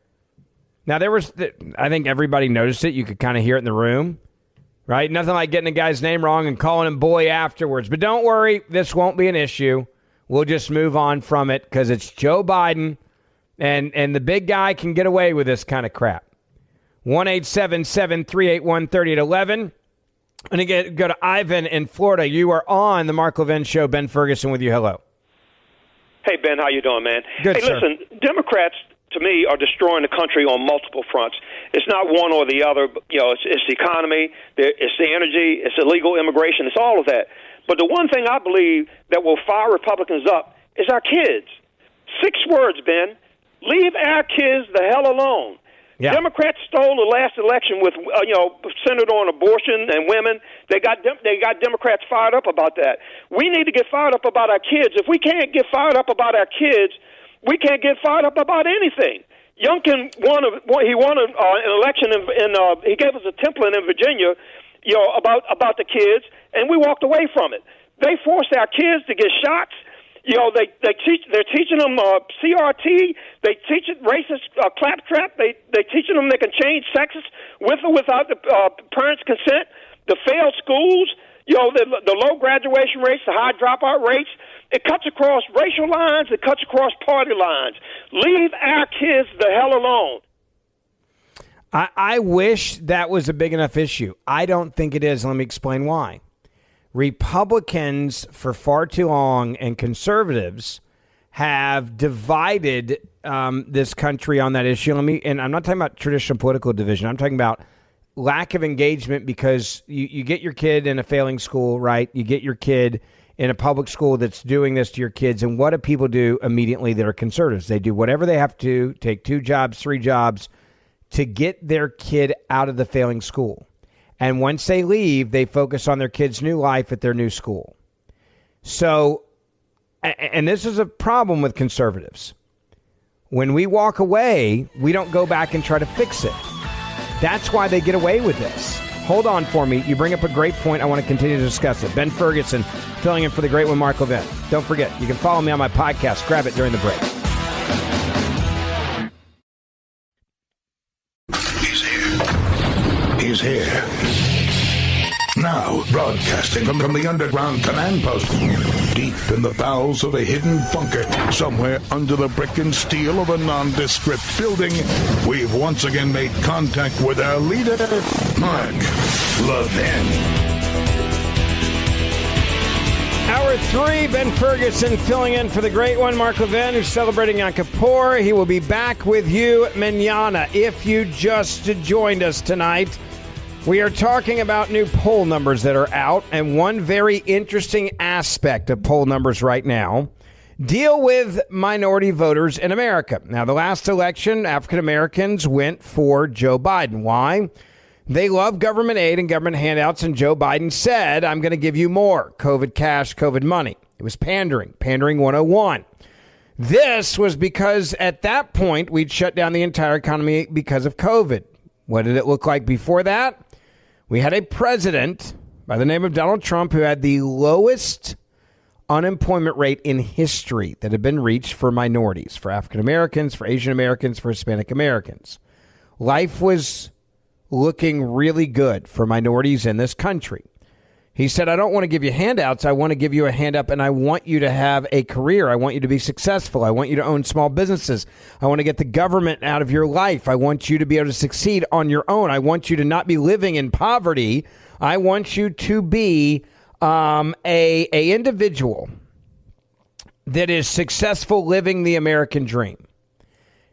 Speaker 2: Now I think everybody noticed it. You could kind of hear it in the room, right? Nothing like getting a guy's name wrong and calling him boy afterwards. But don't worry, this won't be an issue. We'll just move on from it because it's Joe Biden, and the big guy can get away with this kind of crap. 1-877-381-3811. And again, go to Ivan in Florida. You are on the Mark Levin Show. Ben Ferguson with you. Hello.
Speaker 7: Hey, Ben, how you doing, man?
Speaker 2: Good,
Speaker 7: hey,
Speaker 2: sir.
Speaker 7: Listen, Democrats, to me, are destroying the country on multiple fronts. It's not one or the other. You know, it's the economy, it's the energy, it's illegal immigration, it's all of that. But the one thing I believe that will fire Republicans up is our kids. 6 words, Ben. Leave our kids the hell alone. Yeah. Democrats stole the last election with, centered on abortion and women. They got Democrats fired up about that. We need to get fired up about our kids. If we can't get fired up about our kids, we can't get fired up about anything. Youngkin won an election, and he gave us a template in Virginia, about the kids, and we walked away from it. They forced our kids to get shots. They're teaching them CRT. They teach it racist claptrap. They teaching them they can change sexes with or without the parents' consent. The failed schools, the low graduation rates, the high dropout rates. It cuts across racial lines. It cuts across party lines. Leave our kids the hell alone.
Speaker 2: I wish that was a big enough issue. I don't think it is. Let me explain why. Republicans for far too long and conservatives have divided this country on that issue. And I'm not talking about traditional political division. I'm talking about lack of engagement because you get your kid in a failing school, right? You get your kid in a public school that's doing this to your kids. And what do people do immediately that are conservatives? They do whatever they have to, take 2 jobs, 3 jobs to get their kid out of the failing school. And once they leave, they focus on their kid's new life at their new school. So, and this is a problem with conservatives. When we walk away, we don't go back and try to fix it. That's why they get away with this. Hold on for me. You bring up a great point. I want to continue to discuss it. Ben Ferguson, filling in for the great one, Mark Levin. Don't forget, you can follow me on my podcast. Grab it during the break.
Speaker 1: He's here. Now, broadcasting from the underground command post, deep in the bowels of a hidden bunker, somewhere under the brick and steel of a nondescript building, we've once again made contact with our leader, Mark Levin.
Speaker 2: Hour 3, Ben Ferguson filling in for the great one, Mark Levin, who's celebrating Yom Kippur. He will be back with you mañana. If you just joined us tonight, we are talking about new poll numbers that are out, and one very interesting aspect of poll numbers right now deal with minority voters in America. Now, the last election, African Americans went for Joe Biden. Why? They love government aid and government handouts, and Joe Biden said, I'm going to give you more COVID cash, COVID money. It was pandering 101. This was because at that point, we'd shut down the entire economy because of COVID. What did it look like before that? We had a president by the name of Donald Trump who had the lowest unemployment rate in history that had been reached for minorities, for African Americans, for Asian Americans, for Hispanic Americans. Life was looking really good for minorities in this country. He said, I don't want to give you handouts. I want to give you a hand up, and I want you to have a career. I want you to be successful. I want you to own small businesses. I want to get the government out of your life. I want you to be able to succeed on your own. I want you to not be living in poverty. I want you to be a individual that is successful living the American dream.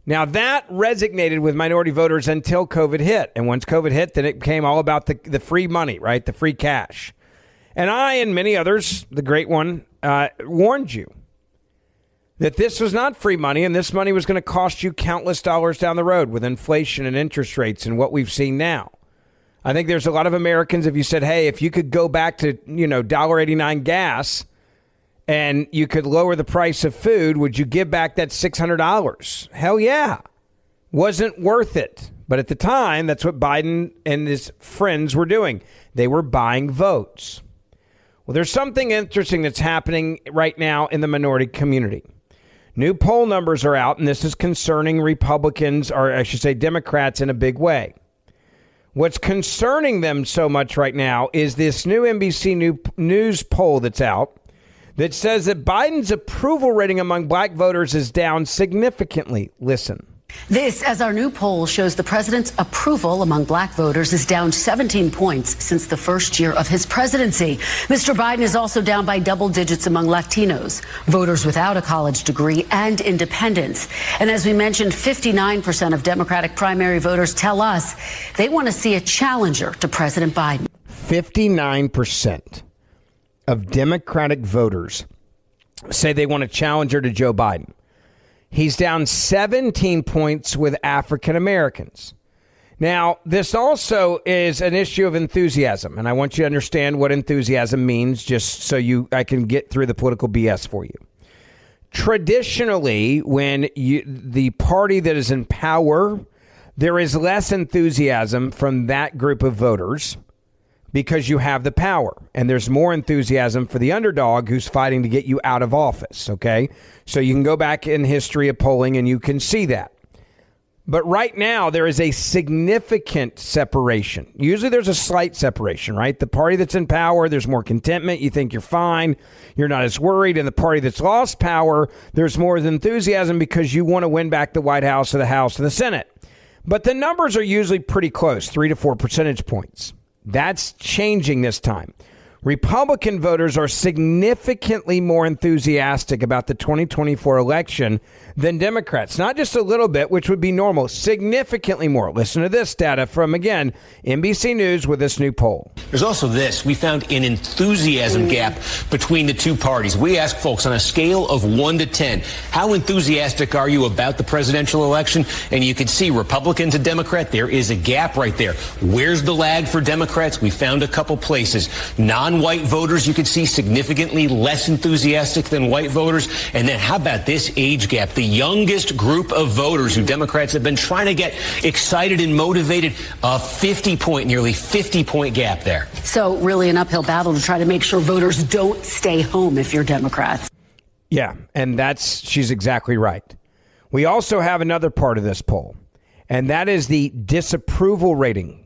Speaker 2: Now, that resonated with minority voters until COVID hit. And once COVID hit, then it became all about the free money, right? The free cash. And I and many others, the great one, warned you that this was not free money, and this money was going to cost you countless dollars down the road with inflation and interest rates and what we've seen now. I think there's a lot of Americans, if you said, hey, if you could go back to, $1.89 gas and you could lower the price of food, would you give back that $600? Hell yeah. Wasn't worth it. But at the time, that's what Biden and his friends were doing. They were buying votes. Well, there's something interesting that's happening right now in the minority community. New poll numbers are out, and this is concerning Republicans, or I should say Democrats, in a big way. What's concerning them so much right now is this new NBC News poll that's out that says that Biden's approval rating among black voters is down significantly. Listen.
Speaker 8: This, as our new poll shows, the president's approval among black voters is down 17 points since the first year of his presidency. Mr. Biden is also down by double digits among Latinos, voters without a college degree, and independents. And as we mentioned, 59% of Democratic primary voters tell us they want to see a challenger to President Biden.
Speaker 2: 59% of Democratic voters say they want a challenger to Joe Biden. He's down 17 points with African Americans. Now, this also is an issue of enthusiasm, and I want you to understand what enthusiasm means just so I can get through the political BS for you. Traditionally, when the party that is in power, there is less enthusiasm from that group of voters because you have the power, and there's more enthusiasm for the underdog who's fighting to get you out of office, okay? So you can go back in history of polling and you can see that. But right now, there is a significant separation. Usually there's a slight separation, right? The party that's in power, there's more contentment. You think you're fine. You're not as worried. And the party that's lost power, there's more enthusiasm because you want to win back the White House or the House or the Senate. But the numbers are usually pretty close, 3 to 4 percentage points. That's changing this time. Republican voters are significantly more enthusiastic about the 2024 election than Democrats. Not just a little bit, which would be normal, significantly more. Listen to this data from, again, NBC News with this new poll.
Speaker 9: There's also this. We found an enthusiasm gap between the two parties. We asked folks on a scale of 1 to 10, how enthusiastic are you about the presidential election? And you can see Republican to Democrat, there is a gap right there. Where's the lag for Democrats? We found a couple places. Non-white voters, you can see significantly less enthusiastic than white voters. And then how about this age gap? The youngest group of voters who Democrats have been trying to get excited and motivated, nearly 50 point gap there.
Speaker 8: So really an uphill battle to try to make sure voters don't stay home if you're Democrats.
Speaker 2: Yeah, and she's exactly right. We also have another part of this poll, and that is the disapproval rating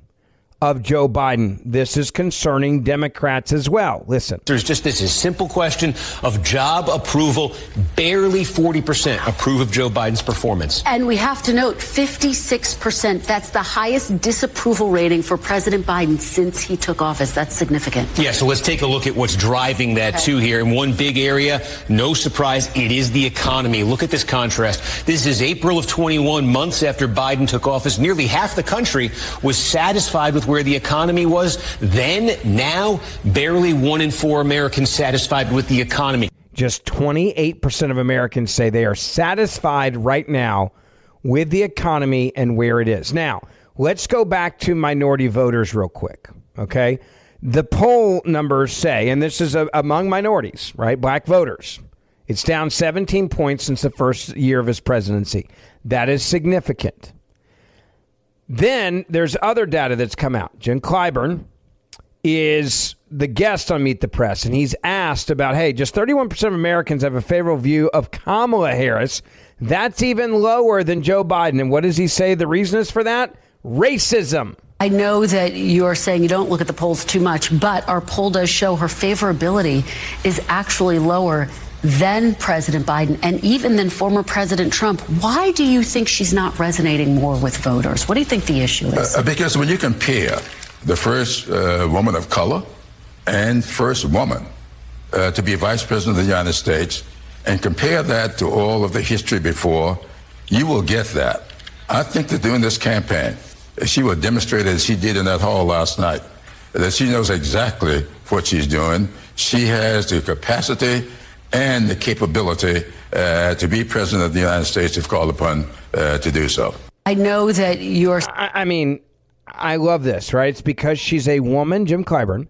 Speaker 2: of Joe Biden. This is concerning Democrats as well. Listen.
Speaker 9: There's just this simple question of job approval. Barely 40% approve of Joe Biden's performance.
Speaker 8: And we have to note 56%. That's the highest disapproval rating for President Biden since he took office. That's significant.
Speaker 9: Yeah, so let's take a look at what's driving that too here. In one big area, no surprise, it is the economy. Look at this contrast. This is April of 21, months after Biden took office. Nearly half the country was satisfied with where the economy was then. Now, barely 1 in 4 Americans satisfied with the economy.
Speaker 2: Just 28% of Americans say they are satisfied right now with the economy and where it is. Now, let's go back to minority voters real quick, okay? The poll numbers say, and this is among minorities, right, black voters, it's down 17 points since the first year of his presidency. That is significant. Then there's other data that's come out. Jim Clyburn is the guest on Meet the Press, and he's asked about, hey, just 31% of Americans have a favorable view of Kamala Harris. That's even lower than Joe Biden. And what does he say the reason is for that? Racism.
Speaker 8: I know that you're saying you don't look at the polls too much, but our poll does show her favorability is actually lower than President Biden and even than former President Trump. Why do you think she's not resonating more with voters? What do you think the issue is?
Speaker 10: Because when you compare the first woman of color and first woman to be vice president of the United States and compare that to all of the history before, you will get that. I think that during this campaign, she will demonstrate, as she did in that hall last night, that she knows exactly what she's doing. She has the capacity and the capability to be president of the United States if called upon to do so.
Speaker 8: I know that you're...
Speaker 2: I mean, I love this, right? It's because she's a woman, Jim Clyburn.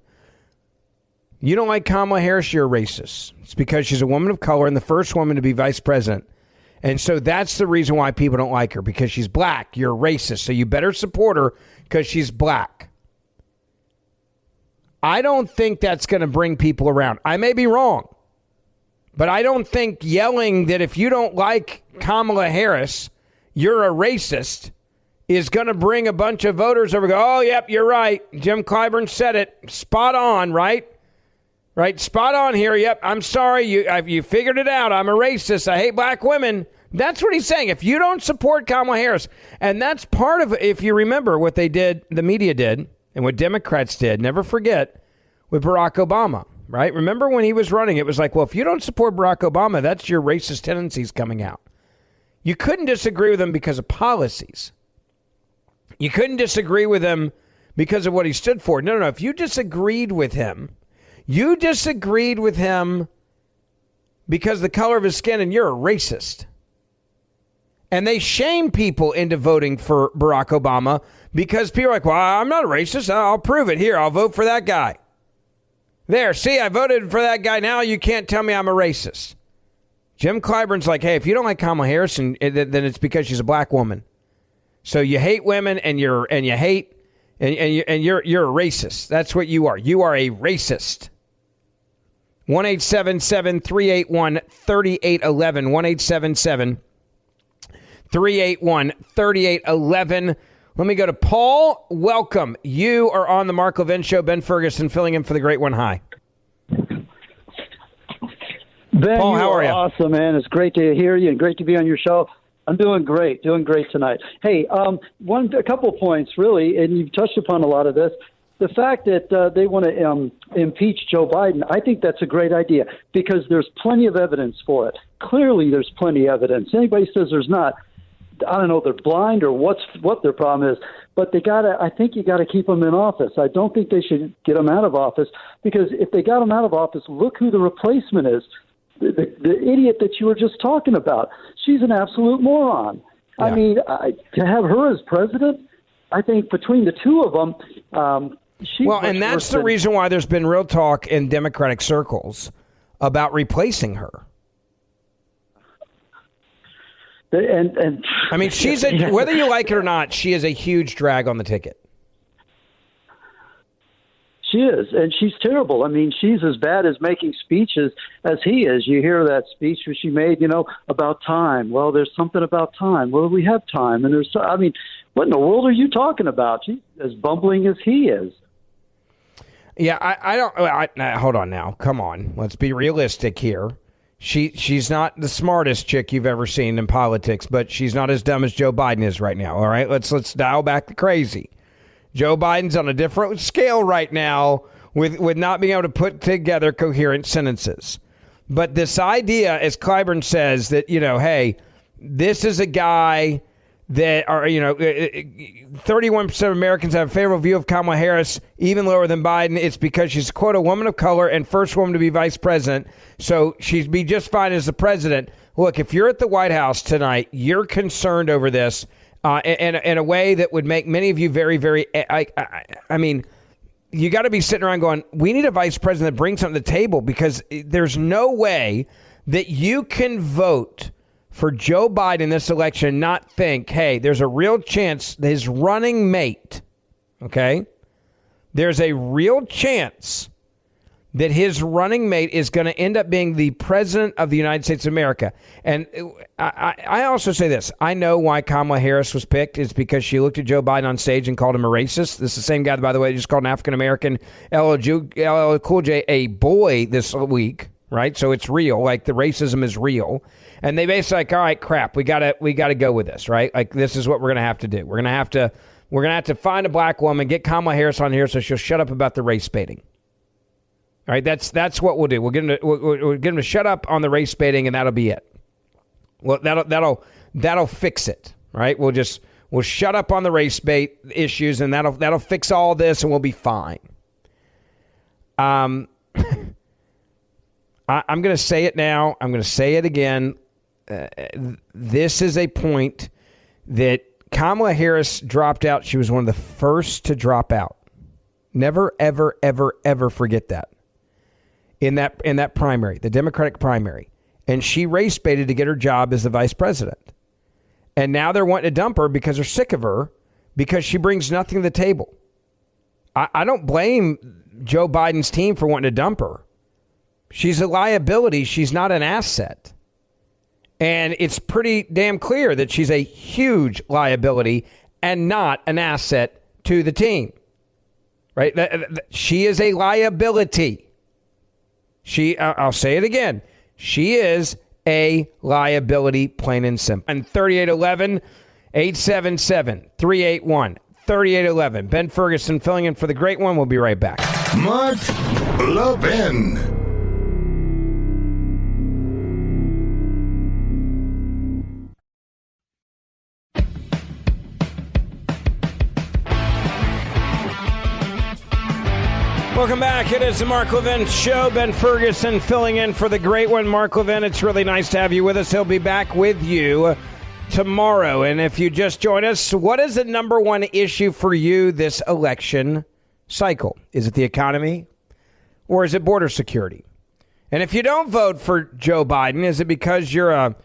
Speaker 2: You don't like Kamala Harris, you're a racist. It's because she's a woman of color and the first woman to be vice president. And so that's the reason why people don't like her, because she's black. You're a racist, so you better support her because she's black. I don't think that's going to bring people around. I may be wrong, but I don't think yelling that if you don't like Kamala Harris, you're a racist is going to bring a bunch of voters over and go, oh, yep, you're right. Jim Clyburn said it. Spot on, right? Right, spot on here. Yep, I'm sorry. You figured it out. I'm a racist. I hate black women. That's what he's saying. If you don't support Kamala Harris, and that's part of, if you remember what they did, the media did, and what Democrats did, never forget, with Barack Obama, right? Remember when he was running, it was like, well, if you don't support Barack Obama, that's your racist tendencies coming out. You couldn't disagree with him because of policies. You couldn't disagree with him because of what he stood for. No. If you disagreed with him, you disagreed with him because of the color of his skin, and you're a racist. And they shame people into voting for Barack Obama because people are like, well, I'm not a racist. I'll prove it. Here, I'll vote for that guy. There, see, I voted for that guy. Now you can't tell me I'm a racist. Jim Clyburn's like, hey, if you don't like Kamala Harris, then it's because she's a black woman. So you hate women, and you're a racist. That's what you are. You are a racist. 1-877-381-3811. 1-877-381-3811. Let me go to Paul. Welcome. You are on the Mark Levin Show. Ben Ferguson filling in for the great one. Hi.
Speaker 11: Ben,
Speaker 2: Paul, how are you?
Speaker 11: Awesome, man. It's great to hear you and great to be on your show. I'm doing great tonight. Hey, a couple of points, really, and you've touched upon a lot of this. The fact that they want to impeach Joe Biden, I think that's a great idea because there's plenty of evidence for it. Clearly, there's plenty of evidence. Anybody says there's not, I don't know, they're blind or what their problem is. But I think you got to keep them in office. I don't think they should get them out of office because if they got them out of office, look who the replacement is. The idiot that you were just talking about. She's an absolute moron. Yeah. I mean, to have her as president, I think between the two of them,
Speaker 2: and that's the reason why there's been real talk in Democratic circles about replacing her.
Speaker 11: And
Speaker 2: I mean, whether you like it or not, she is a huge drag on the ticket.
Speaker 11: She is, and she's terrible. I mean, she's as bad as making speeches as he is. You hear that speech that she made, about time. Well, there's something about time. Well, we have time, and what in the world are you talking about? She's as bumbling as he is.
Speaker 2: Yeah, I don't. Hold on now. Come on, let's be realistic here. She's not the smartest chick you've ever seen in politics, but she's not as dumb as Joe Biden is right now. All right, let's dial back the crazy. Joe Biden's on a different scale right now with not being able to put together coherent sentences. But this idea, as Clyburn says, that, hey, this is a guy that 31% of Americans have a favorable view of Kamala Harris, even lower than Biden. It's because she's, quote, a woman of color and first woman to be vice president. So she'd be just fine as the president. Look, if you're at the White House tonight, you're concerned over this. In a way that would make many of you very, very, I mean, you got to be sitting around going, we need a vice president that brings something to the table because there's no way that you can vote for Joe Biden in this election and not think, hey, there's a real chance that his running mate, okay, there's a real chance that his running mate is going to end up being the president of the United States of America. And I also say this. I know why Kamala Harris was picked. It's because she looked at Joe Biden on stage and called him a racist. This is the same guy, by the way, just called an African-American LL Cool J a boy this week, right? So it's real. Like, the racism is real. And they basically like, all right, crap, we gotta go with this, right? Like, this is what we're going to have to do. We're going to have to find a black woman, get Kamala Harris on here so she'll shut up about the race baiting. All right, that's what we'll do. We'll get him to shut up on the race baiting, and that'll be it. Well, that'll fix it, right? We'll shut up on the race bait issues, and that'll fix all this, and we'll be fine. I'm going to say it now. I'm going to say it again. This is a point that Kamala Harris dropped out. She was one of the first to drop out. Never, ever, ever, ever forget that. In that primary, the Democratic primary. And she race baited to get her job as the vice president. And now they're wanting to dump her because they're sick of her because she brings nothing to the table. I don't blame Joe Biden's team for wanting to dump her. She's a liability. She's not an asset. And it's pretty damn clear that she's a huge liability and not an asset to the team. Right? She is a liability. I'll say it again. She is a liability, plain and simple. And 3811 877 381 3811. Ben Ferguson filling in for the great one. We'll be right back.
Speaker 1: Mark Levin.
Speaker 2: Welcome back. It is the Mark Levin Show. Ben Ferguson filling in for the great one, Mark Levin. It's really nice to have you with us. He'll be back with you tomorrow. And if you just joined us, what is the number one issue for you this election cycle? Is it the economy or is it border security? And if you don't vote for Joe Biden, is it because you're a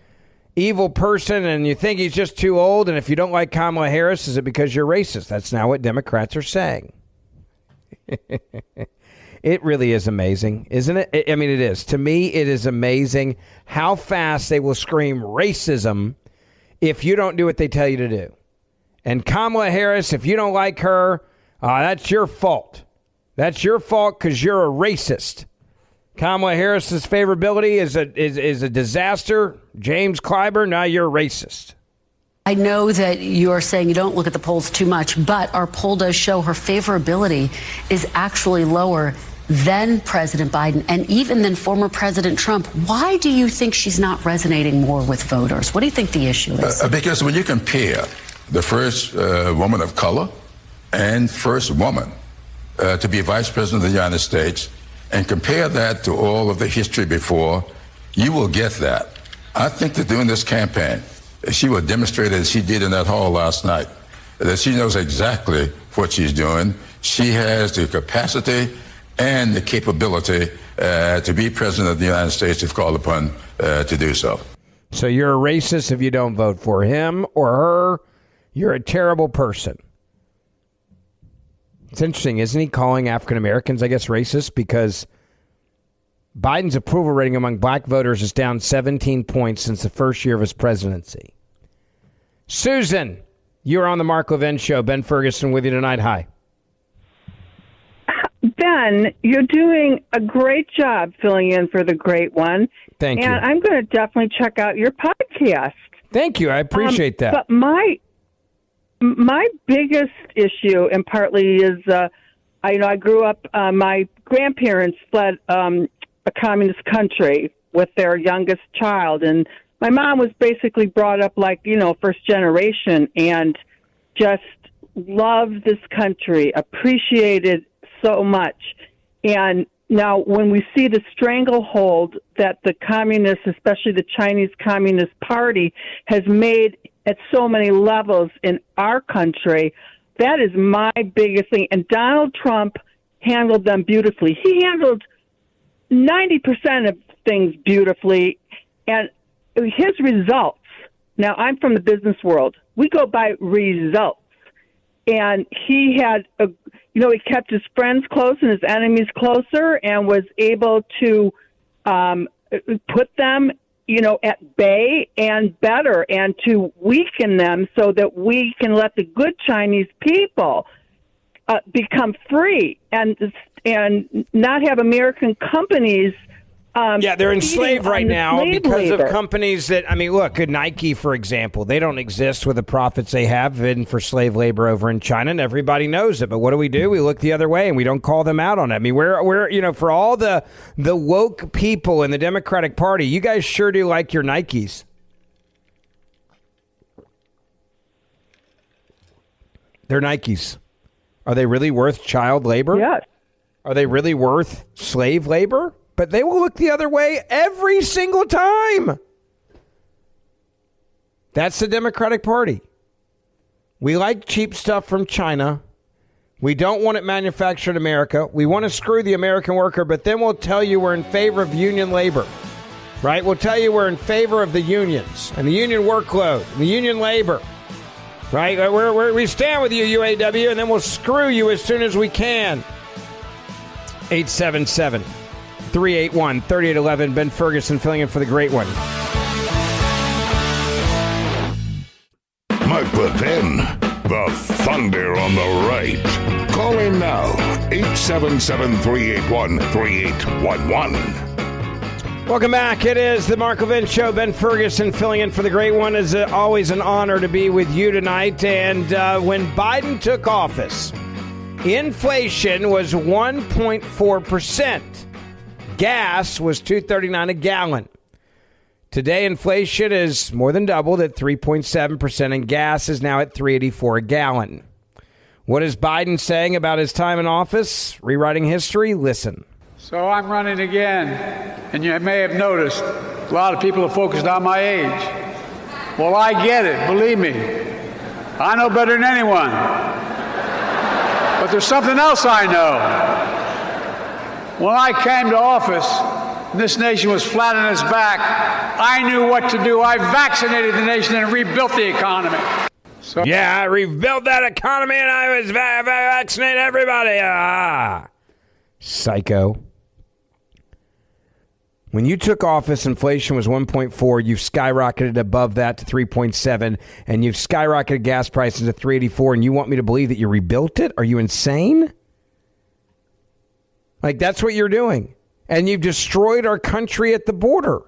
Speaker 2: evil person and you think he's just too old? And if you don't like Kamala Harris, is it because you're racist? That's now what Democrats are saying. It really is amazing, isn't it? I mean, it is. To me, it is amazing how fast they will scream racism if you don't do what they tell you to do. And Kamala Harris, if you don't like her, that's your fault. That's your fault because you're a racist. Kamala Harris's favorability is a disaster. James Clyburn, now you're a racist.
Speaker 8: I know that you're saying you don't look at the polls too much, but our poll does show her favorability is actually lower than President Biden and even than former President Trump. Why do you think she's not resonating more with voters? What do you think the issue is?
Speaker 10: Because when you compare the first woman of color and first woman to be vice president of the United States and compare that to all of the history before, you will get that. I think that during this campaign, she will demonstrate, as she did in that hall last night, that she knows exactly what she's doing. She has the capacity and the capability to be president of the United States if called upon to do so.
Speaker 2: So you're a racist if you don't vote for him or her. You're a terrible person. It's interesting, isn't he, calling African Americans, I guess, racist? Because Biden's approval rating among black voters is down 17 points since the first year of his presidency. Susan, you're on the Mark Levin Show. Ben Ferguson with you tonight. Hi.
Speaker 12: Ben, you're doing a great job filling in for the great one.
Speaker 2: Thank you.
Speaker 12: And I'm going to definitely check out your podcast.
Speaker 2: Thank you. I appreciate that.
Speaker 12: But my biggest issue, and partly is, I grew up, my grandparents fled a communist country with their youngest child, and my mom was basically brought up like, first generation, and just loved this country, appreciated so much. And now when we see the stranglehold that the communists, especially the Chinese Communist Party, has made at so many levels in our country, that is my biggest thing. And Donald Trump handled them beautifully. He handled 90% of things beautifully. And his results, now I'm from the business world, we go by results. And he had, he kept his friends close and his enemies closer and was able to put them, at bay and better, and to weaken them so that we can let the good Chinese people become free and not have American companies.
Speaker 2: They're enslaved right now because
Speaker 12: labor.
Speaker 2: of companies that, look, Nike, for example, they don't exist with the profits they have been for slave labor over in China, and everybody knows it. But what do? We look the other way, and we don't call them out on it. We're for all the woke people in the Democratic Party, you guys sure do like your Nikes. They're Nikes. Are they really worth child labor?
Speaker 12: Yes.
Speaker 2: Are they really worth slave labor? But they will look the other way every single time. That's the Democratic Party. We like cheap stuff from China. We don't want it manufactured in America. We want to screw the American worker, but then we'll tell you we're in favor of union labor. Right? We'll tell you we're in favor of the unions and the union workload and the union labor. Right? We stand with you, UAW, and then we'll screw you as soon as we can. 877-381-3811. Ben Ferguson filling in for the great one.
Speaker 1: Mark Levin, the thunder on the right. Call in now, 877-381-3811.
Speaker 2: Welcome back. It is the Mark Levin Show. Ben Ferguson filling in for the great one. It's always an honor to be with you tonight. And when Biden took office, inflation was 1.4%. Gas was $2.39 a gallon. Today, inflation is more than doubled at 3.7%, and gas is now at $3.84 a gallon. What is Biden saying about his time in office? Rewriting history? Listen.
Speaker 22: So I'm running again, and you may have noticed a lot of people are focused on my age. Well, I get it, believe me. I know better than anyone. But there's something else I know. When I came to office, this nation was flat on its back. I knew what to do. I vaccinated the nation and rebuilt the economy. So
Speaker 2: yeah, I rebuilt that economy and I was vaccinated everybody. Psycho. When you took office, inflation was 1.4. You've skyrocketed above that to 3.7, and you've skyrocketed gas prices to 3.84, and you want me to believe that you rebuilt it? Are you insane? Like, that's what you're doing. And you've destroyed our country at the border.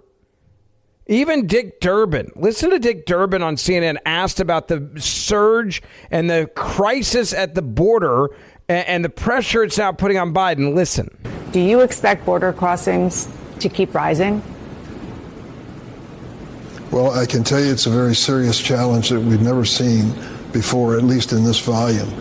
Speaker 2: Even Dick Durbin, listen to Dick Durbin on CNN, asked about the surge and the crisis at the border and the pressure it's now putting on Biden. Listen.
Speaker 13: Do you expect border crossings to keep rising?
Speaker 15: Well, I can tell you it's a very serious challenge that we've never seen before, at least in this volume.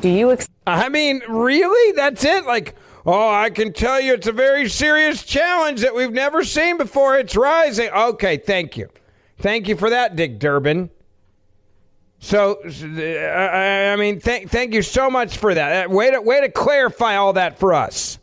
Speaker 13: Do you
Speaker 2: I mean, really? That's it? Like, oh, I can tell you it's a very serious challenge that we've never seen before. It's rising. Okay, thank you. Thank you for that, Dick Durbin. So, I mean, thank you so much for that. Way to clarify all that for us.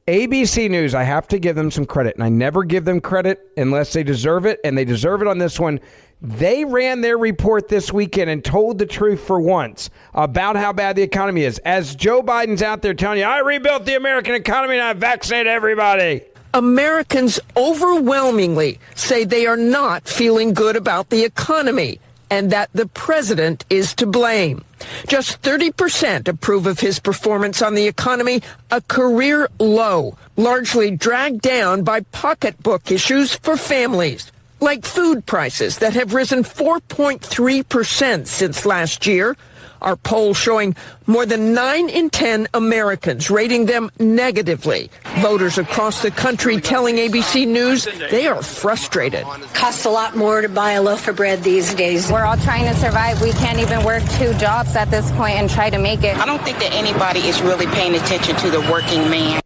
Speaker 2: ABC News, I have to give them some credit, and I never give them credit unless they deserve it, and they deserve it on this one. They ran their report this weekend and told the truth for once about how bad the economy is. As Joe Biden's out there telling you, I rebuilt the American economy and I vaccinated everybody.
Speaker 14: Americans overwhelmingly say they are not feeling good about the economy and that the president is to blame. Just 30% approve of his performance on the economy, a career low, largely dragged down by pocketbook issues for families, like food prices that have risen 4.3% since last year. Our poll showing more than 9 in 10 Americans rating them negatively. Voters across the country telling ABC News they are frustrated.
Speaker 23: Costs a lot more to buy a loaf of bread these days.
Speaker 24: We're all trying to survive. We can't even work 2 jobs at this point and try to make it.
Speaker 25: I don't think that anybody is really paying attention to the working man.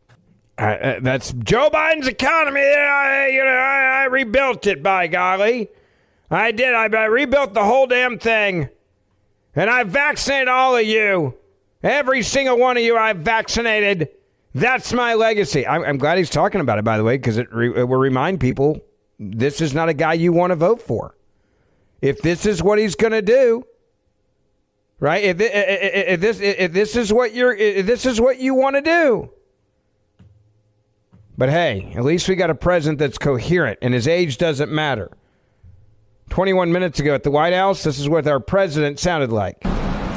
Speaker 2: That's Joe Biden's economy. I rebuilt it, by golly. I did. I rebuilt the whole damn thing. And I vaccinated all of you. Every single one of you I've vaccinated. That's my legacy. I'm glad he's talking about it, by the way, because it will remind people this is not a guy you want to vote for. If this is what he's going to do, right? If this is what you want to do. But hey, at least we got a president that's coherent, and his age doesn't matter. 21 minutes ago at the White House, this is what our president sounded like.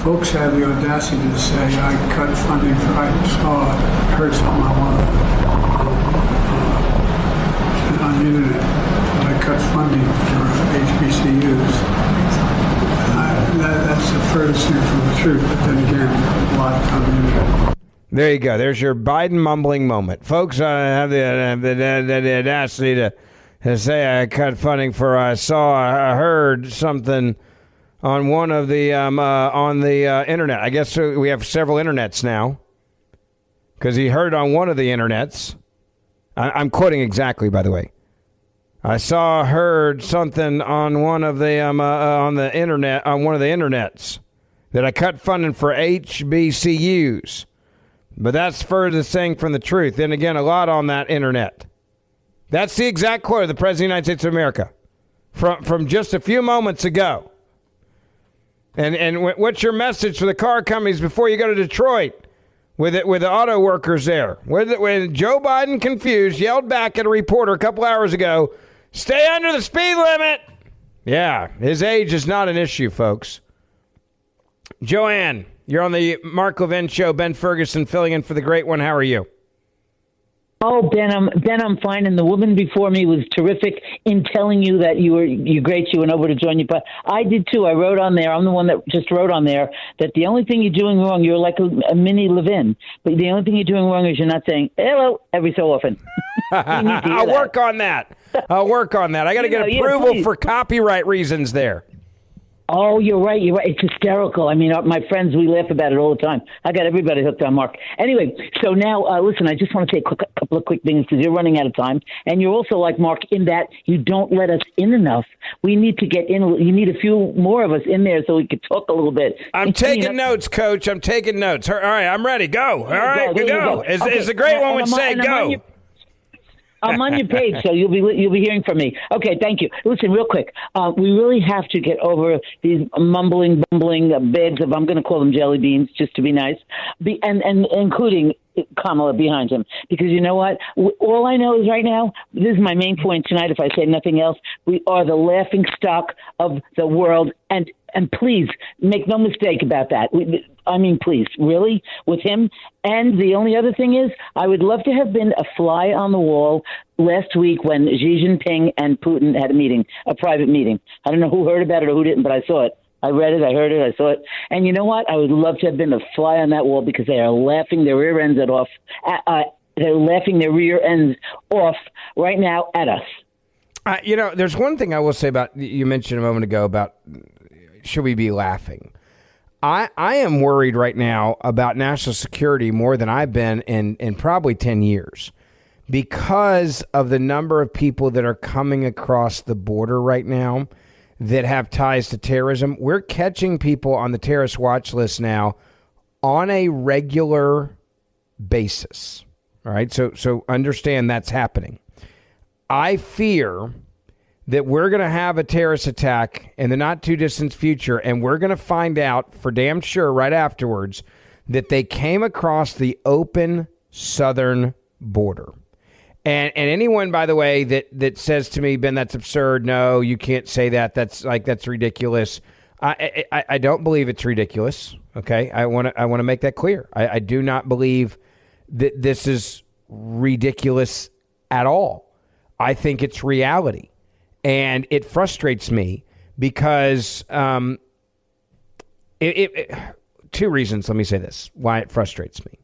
Speaker 22: folks have the audacity to say I cut funding for, I heard something I wanted on the internet. I cut funding for HBCUs. That's the furthest thing from the truth, but then again, a lot on the internet.
Speaker 2: There you go. There's your Biden mumbling moment. Folks have the audacity to say I cut funding for, I heard something on one of the internet. I guess we have several internets now because he heard on one of the internets. I'm quoting exactly, by the way. I heard something on one of the on the internet on one of the internets that I cut funding for HBCUs, but that's furthest thing from the truth. Then again, a lot on that internet. That's the exact quote of the President of the United States of America from just a few moments ago. And what's your message for the car companies before you go to Detroit with the auto workers there? When Joe Biden, confused, yelled back at a reporter a couple hours ago, "Stay under the speed limit." Yeah, his age is not an issue, folks. Joanne, you're on the Mark Levin Show. Ben Ferguson filling in for the great one. How are you?
Speaker 16: Oh, Ben, I'm fine. And the woman before me was terrific in telling you that you're great. She went over to join you, but I did too. I wrote on there. I'm the one that just wrote on there that the only thing you're doing wrong, you're like a mini Levin, but the only thing you're doing wrong is you're not saying hello every so often.
Speaker 2: I'll work on that. I got to get approval for copyright reasons there.
Speaker 16: Oh, you're right. It's hysterical. I mean, my friends, we laugh about it all the time. I got everybody hooked on Mark. Anyway, so now, listen, I just want to say a couple of quick things because you're running out of time. And you're also like Mark in that you don't let us in enough. We need to get in. You need a few more of us in there so we could talk a little bit.
Speaker 2: I'm taking notes, Coach. I'm taking notes. All right, I'm ready. Go. All right, go. As the great one would say, go.
Speaker 16: I'm on your page, so you'll be hearing from me. Okay, thank you. Listen, real quick, we really have to get over these mumbling, bumbling bags of, I'm going to call them jelly beans, just to be nice, and including Kamala behind him. Because you know what? All I know is right now, this is my main point tonight, if I say nothing else, we are the laughing stock of the world, and please, make no mistake about that. I mean, please, really, with him. And the only other thing is, I would love to have been a fly on the wall last week when Xi Jinping and Putin had a private meeting. I don't know who heard about it or who didn't, but I saw it. I read it, I heard it, I saw it. And you know what? I would love to have been a fly on that wall because they are laughing their rear ends off. They're laughing their rear ends off right now at us.
Speaker 2: There's one thing I will say about, you mentioned a moment ago about should we be laughing? I am worried right now about national security more than I've been in probably 10 years because of the number of people that are coming across the border right now that have ties to terrorism. We're catching people on the terrorist watch list now on a regular basis. All right, so understand that's happening. I fear that we're going to have a terrorist attack in the not too distant future, and we're going to find out for damn sure right afterwards that they came across the open southern border. And anyone, by the way, that says to me, Ben, that's absurd. No, you can't say that. That's ridiculous. I don't believe it's ridiculous. Okay, I want to make that clear. I do not believe that this is ridiculous at all. I think it's reality. And it frustrates me because two reasons, let me say this, why it frustrates me.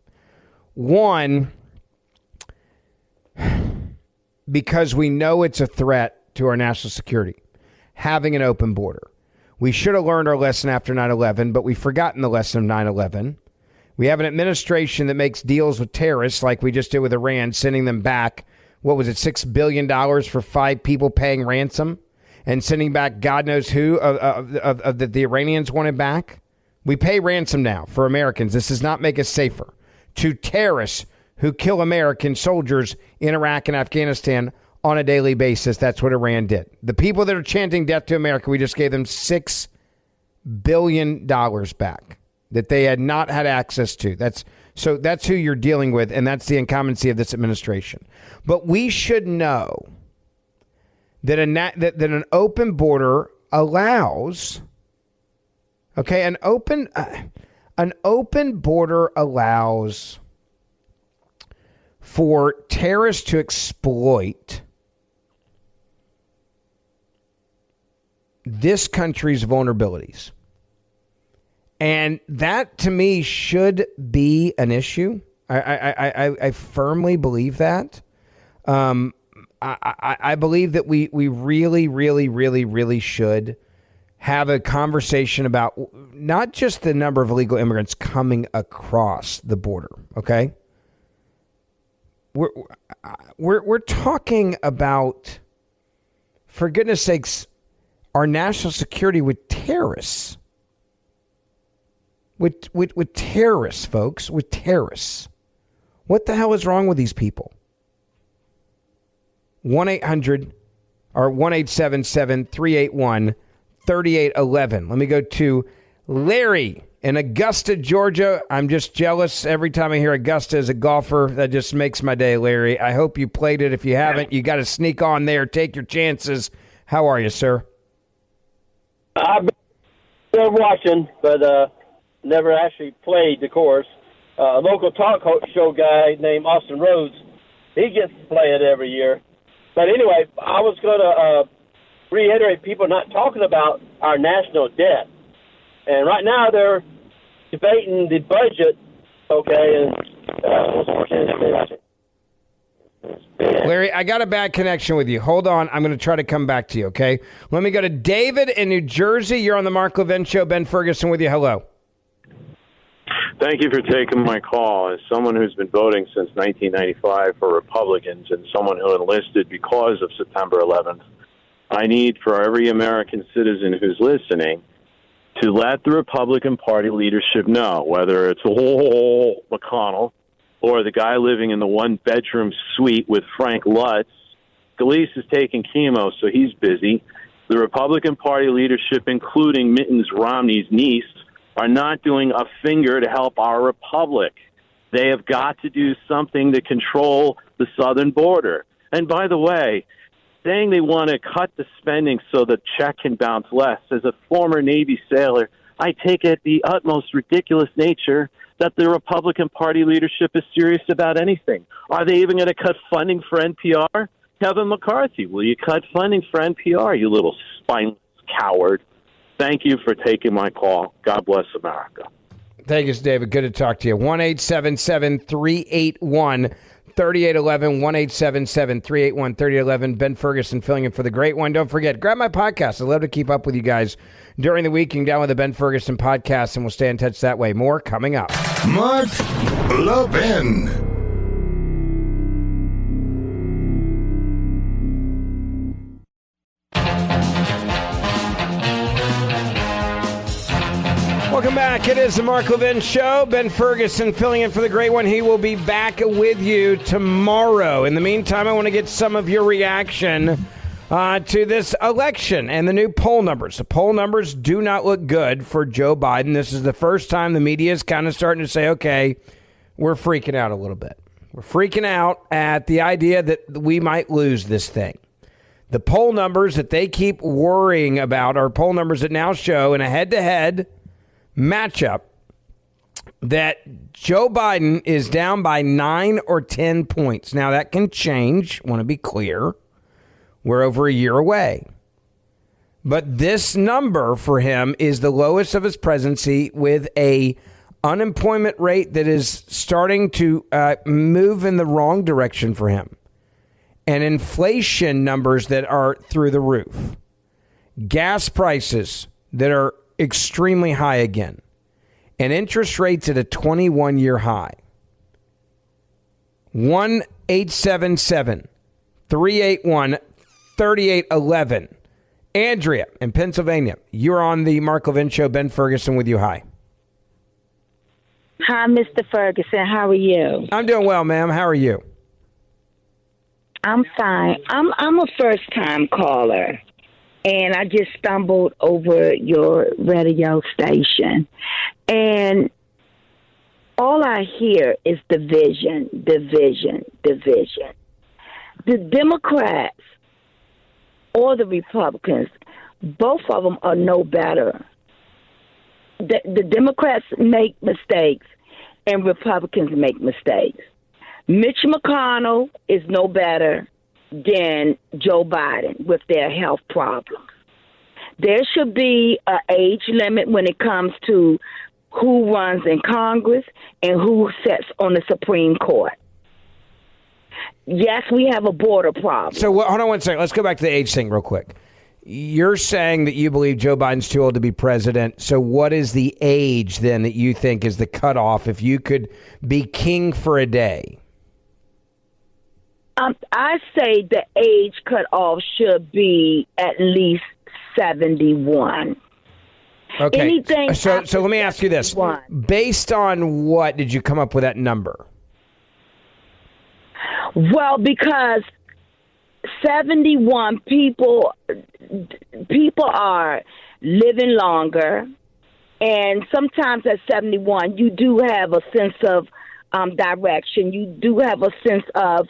Speaker 2: One, because we know it's a threat to our national security, having an open border. We should have learned our lesson after 9/11, but we've forgotten the lesson of 9/11. We have an administration that makes deals with terrorists like we just did with Iran, sending them back. What was it, $6 billion for 5 people paying ransom and sending back God knows who of the Iranians wanted back? We pay ransom now for Americans. This does not make us safer. To terrorists who kill American soldiers in Iraq and Afghanistan on a daily basis. That's what Iran did. The people that are chanting death to America, we just gave them $6 billion back that they had not had access to. That's who you're dealing with, and that's the incumbency of this administration. But we should know that an open border allows, okay, an open border allows for terrorists to exploit this country's vulnerabilities. And that, to me, should be an issue. I firmly believe that. I believe that we really, really, really, really should have a conversation about not just the number of illegal immigrants coming across the border, okay? We're talking about, for goodness sakes, our national security with terrorists. With terrorists, folks, with terrorists. What the hell is wrong with these people? 1-800 or 1-877-381-3811. Let me go to Larry in Augusta, Georgia. I'm just jealous every time I hear Augusta as a golfer. That just makes my day, Larry. I hope you played it. If you haven't, you got to sneak on there. Take your chances. How are you, sir?
Speaker 3: I've been watching, but never actually played the course. A local talk show guy named Austin Rhodes, he gets to play it every year. But anyway, I was going to reiterate people not talking about our national debt. And right now they're debating the budget, okay, and
Speaker 2: Larry, I got a bad connection with you. Hold on. I'm going to try to come back to you, okay? Let me go to David in New Jersey. You're on the Mark Levin Show. Ben Ferguson with you. Hello.
Speaker 17: Thank you for taking my call. As someone who's been voting since 1995 for Republicans and someone who enlisted because of September 11th, I need for every American citizen who's listening to let the Republican Party leadership know, whether it's McConnell or the guy living in the one-bedroom suite with Frank Lutz. Scalise is taking chemo, so he's busy. The Republican Party leadership, including Mittens Romney's niece, are not doing a finger to help our republic. They have got to do something to control the southern border. And by the way, saying they want to cut the spending so the check can bounce less, as a former Navy sailor, I take it the utmost ridiculous nature that the Republican Party leadership is serious about anything. Are they even going to cut funding for NPR? Kevin McCarthy, will you cut funding for NPR, you little spineless coward? Thank you for taking my call. God bless America.
Speaker 2: Thank you, David. Good to talk to you. 1-877-381-3811. 1-877-381-3811. Ben Ferguson filling in for the great one. Don't forget, grab my podcast. I love to keep up with you guys during the week. You can download the Ben Ferguson podcast, and we'll stay in touch that way. More coming up.
Speaker 1: Mark Levin.
Speaker 2: Welcome back. It is the Mark Levin Show. Ben Ferguson filling in for the great one. He will be back with you tomorrow. In the meantime, I want to get some of your reaction to this election and the new poll numbers. The poll numbers do not look good for Joe Biden. This is the first time the media is kind of starting to say, okay, we're freaking out a little bit. We're freaking out at the idea that we might lose this thing. The poll numbers that they keep worrying about are poll numbers that now show in a head-to-head matchup that Joe Biden is down by 9 or 10 points. Now, that can change. I want to be clear. We're over a year away. But this number for him is the lowest of his presidency, with a unemployment rate that is starting to move in the wrong direction for him, and inflation numbers that are through the roof, gas prices that are extremely high again, and interest rates at a 21-year high. 1-877-381-3811. Andrea in Pennsylvania, you're on the Mark Levin Show. Ben Ferguson with you. Hi.
Speaker 18: Hi, Mr. Ferguson. How are you?
Speaker 2: I'm doing well, ma'am. How are you?
Speaker 18: I'm fine. I'm a first-time caller, and I just stumbled over your radio station. And all I hear is division, division, division. The Democrats or the Republicans, both of them are no better. The Democrats make mistakes and Republicans make mistakes. Mitch McConnell is no better than Joe Biden with their health problems. There should be an age limit when it comes to who runs in Congress and who sits on the Supreme Court. Yes, we have a border problem.
Speaker 2: So hold on one second. Let's go back to the age thing real quick. You're saying that you believe Joe Biden's too old to be president. So what is the age then that you think is the cutoff if you could be king for a day?
Speaker 18: I say the age cutoff should be at least 71.
Speaker 2: Okay.
Speaker 18: Anything
Speaker 2: so let me ask you this.
Speaker 18: 71.
Speaker 2: Based on what did you come up with that number?
Speaker 18: Well, because 71 people are living longer, and sometimes at 71 you do have a sense of direction. You do have a sense of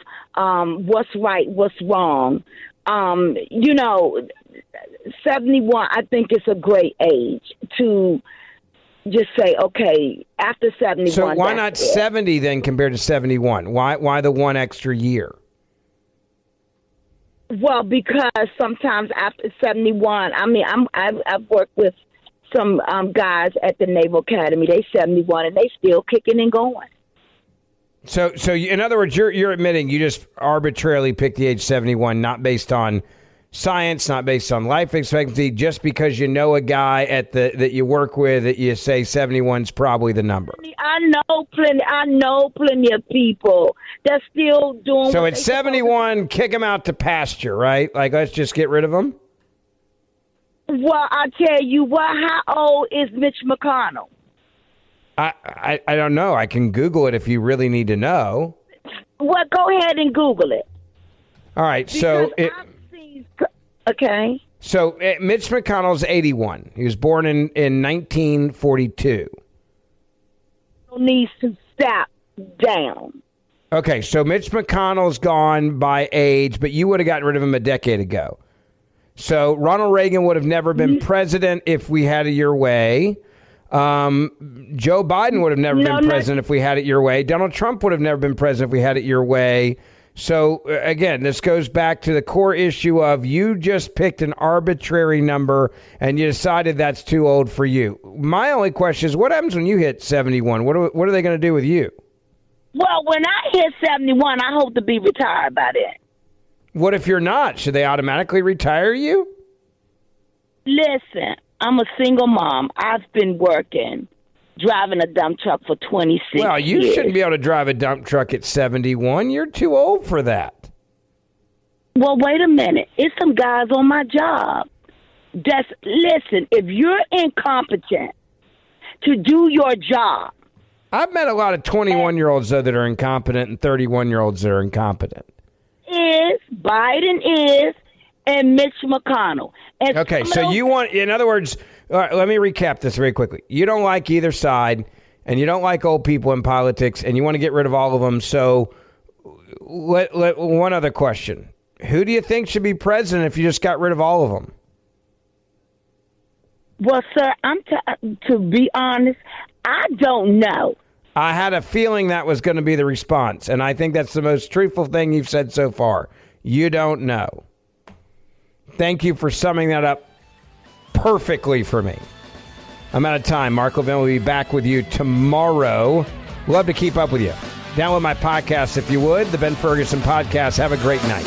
Speaker 18: what's right, what's wrong. 71, I think it's a great age to just say, okay, after 71.
Speaker 2: So why not 70 then compared to 71? Why the one extra year?
Speaker 18: Well, because sometimes after 71, I've worked with some guys at the Naval Academy. They 71 and they still kicking and going.
Speaker 2: So in other words, you're admitting you just arbitrarily picked the age 71, not based on science, not based on life expectancy, just because you know a guy that you work with that you say 71 is probably the number.
Speaker 18: I know plenty of people that's still doing.
Speaker 2: So at 71, kick him out to pasture, right? Like, let's just get rid of him.
Speaker 18: Well, I tell you what. How old is Mitch McConnell?
Speaker 2: I don't know. I can Google it if you really need to know.
Speaker 18: Well, go ahead and Google it.
Speaker 2: All right.
Speaker 18: Okay.
Speaker 2: So Mitch McConnell's 81. He was born in 1942.
Speaker 18: Needs to step down.
Speaker 2: Okay. So Mitch McConnell's gone by age, but you would have gotten rid of him a decade ago. So Ronald Reagan would have never been president if we had it your way. Joe Biden would have never been president if we had it your way. Donald Trump would have never been president if we had it your way. So, again, this goes back to the core issue of you just picked an arbitrary number and you decided that's too old for you. My only question is, what happens when you hit 71? What are they going to do with you?
Speaker 18: Well, when I hit 71, I hope to be retired by then.
Speaker 2: What if you're not? Should they automatically retire you?
Speaker 18: Listen, I'm a single mom. I've been working, driving a dump truck for 26 years.
Speaker 2: Well, you shouldn't be able to drive a dump truck at 71. You're too old for that.
Speaker 18: Well, wait a minute. It's some guys on my job. Listen, if you're incompetent to do your job.
Speaker 2: I've met a lot of 21-year-olds, though, that are incompetent and 31-year-olds that are incompetent.
Speaker 18: Biden is, and Mitch McConnell. And
Speaker 2: okay, so you want, in other words, all right, let me recap this very quickly. You don't like either side, and you don't like old people in politics, and you want to get rid of all of them. So one other question. Who do you think should be president if you just got rid of all of them?
Speaker 18: Well, sir, to be honest, I don't know.
Speaker 2: I had a feeling that was going to be the response, and I think that's the most truthful thing you've said so far. You don't know. Thank you for summing that up perfectly for me. I'm out of time. Mark Levin will be back with you tomorrow. Love to keep up with you. Download my podcast if you would, the Ben Ferguson Podcast. Have a great night.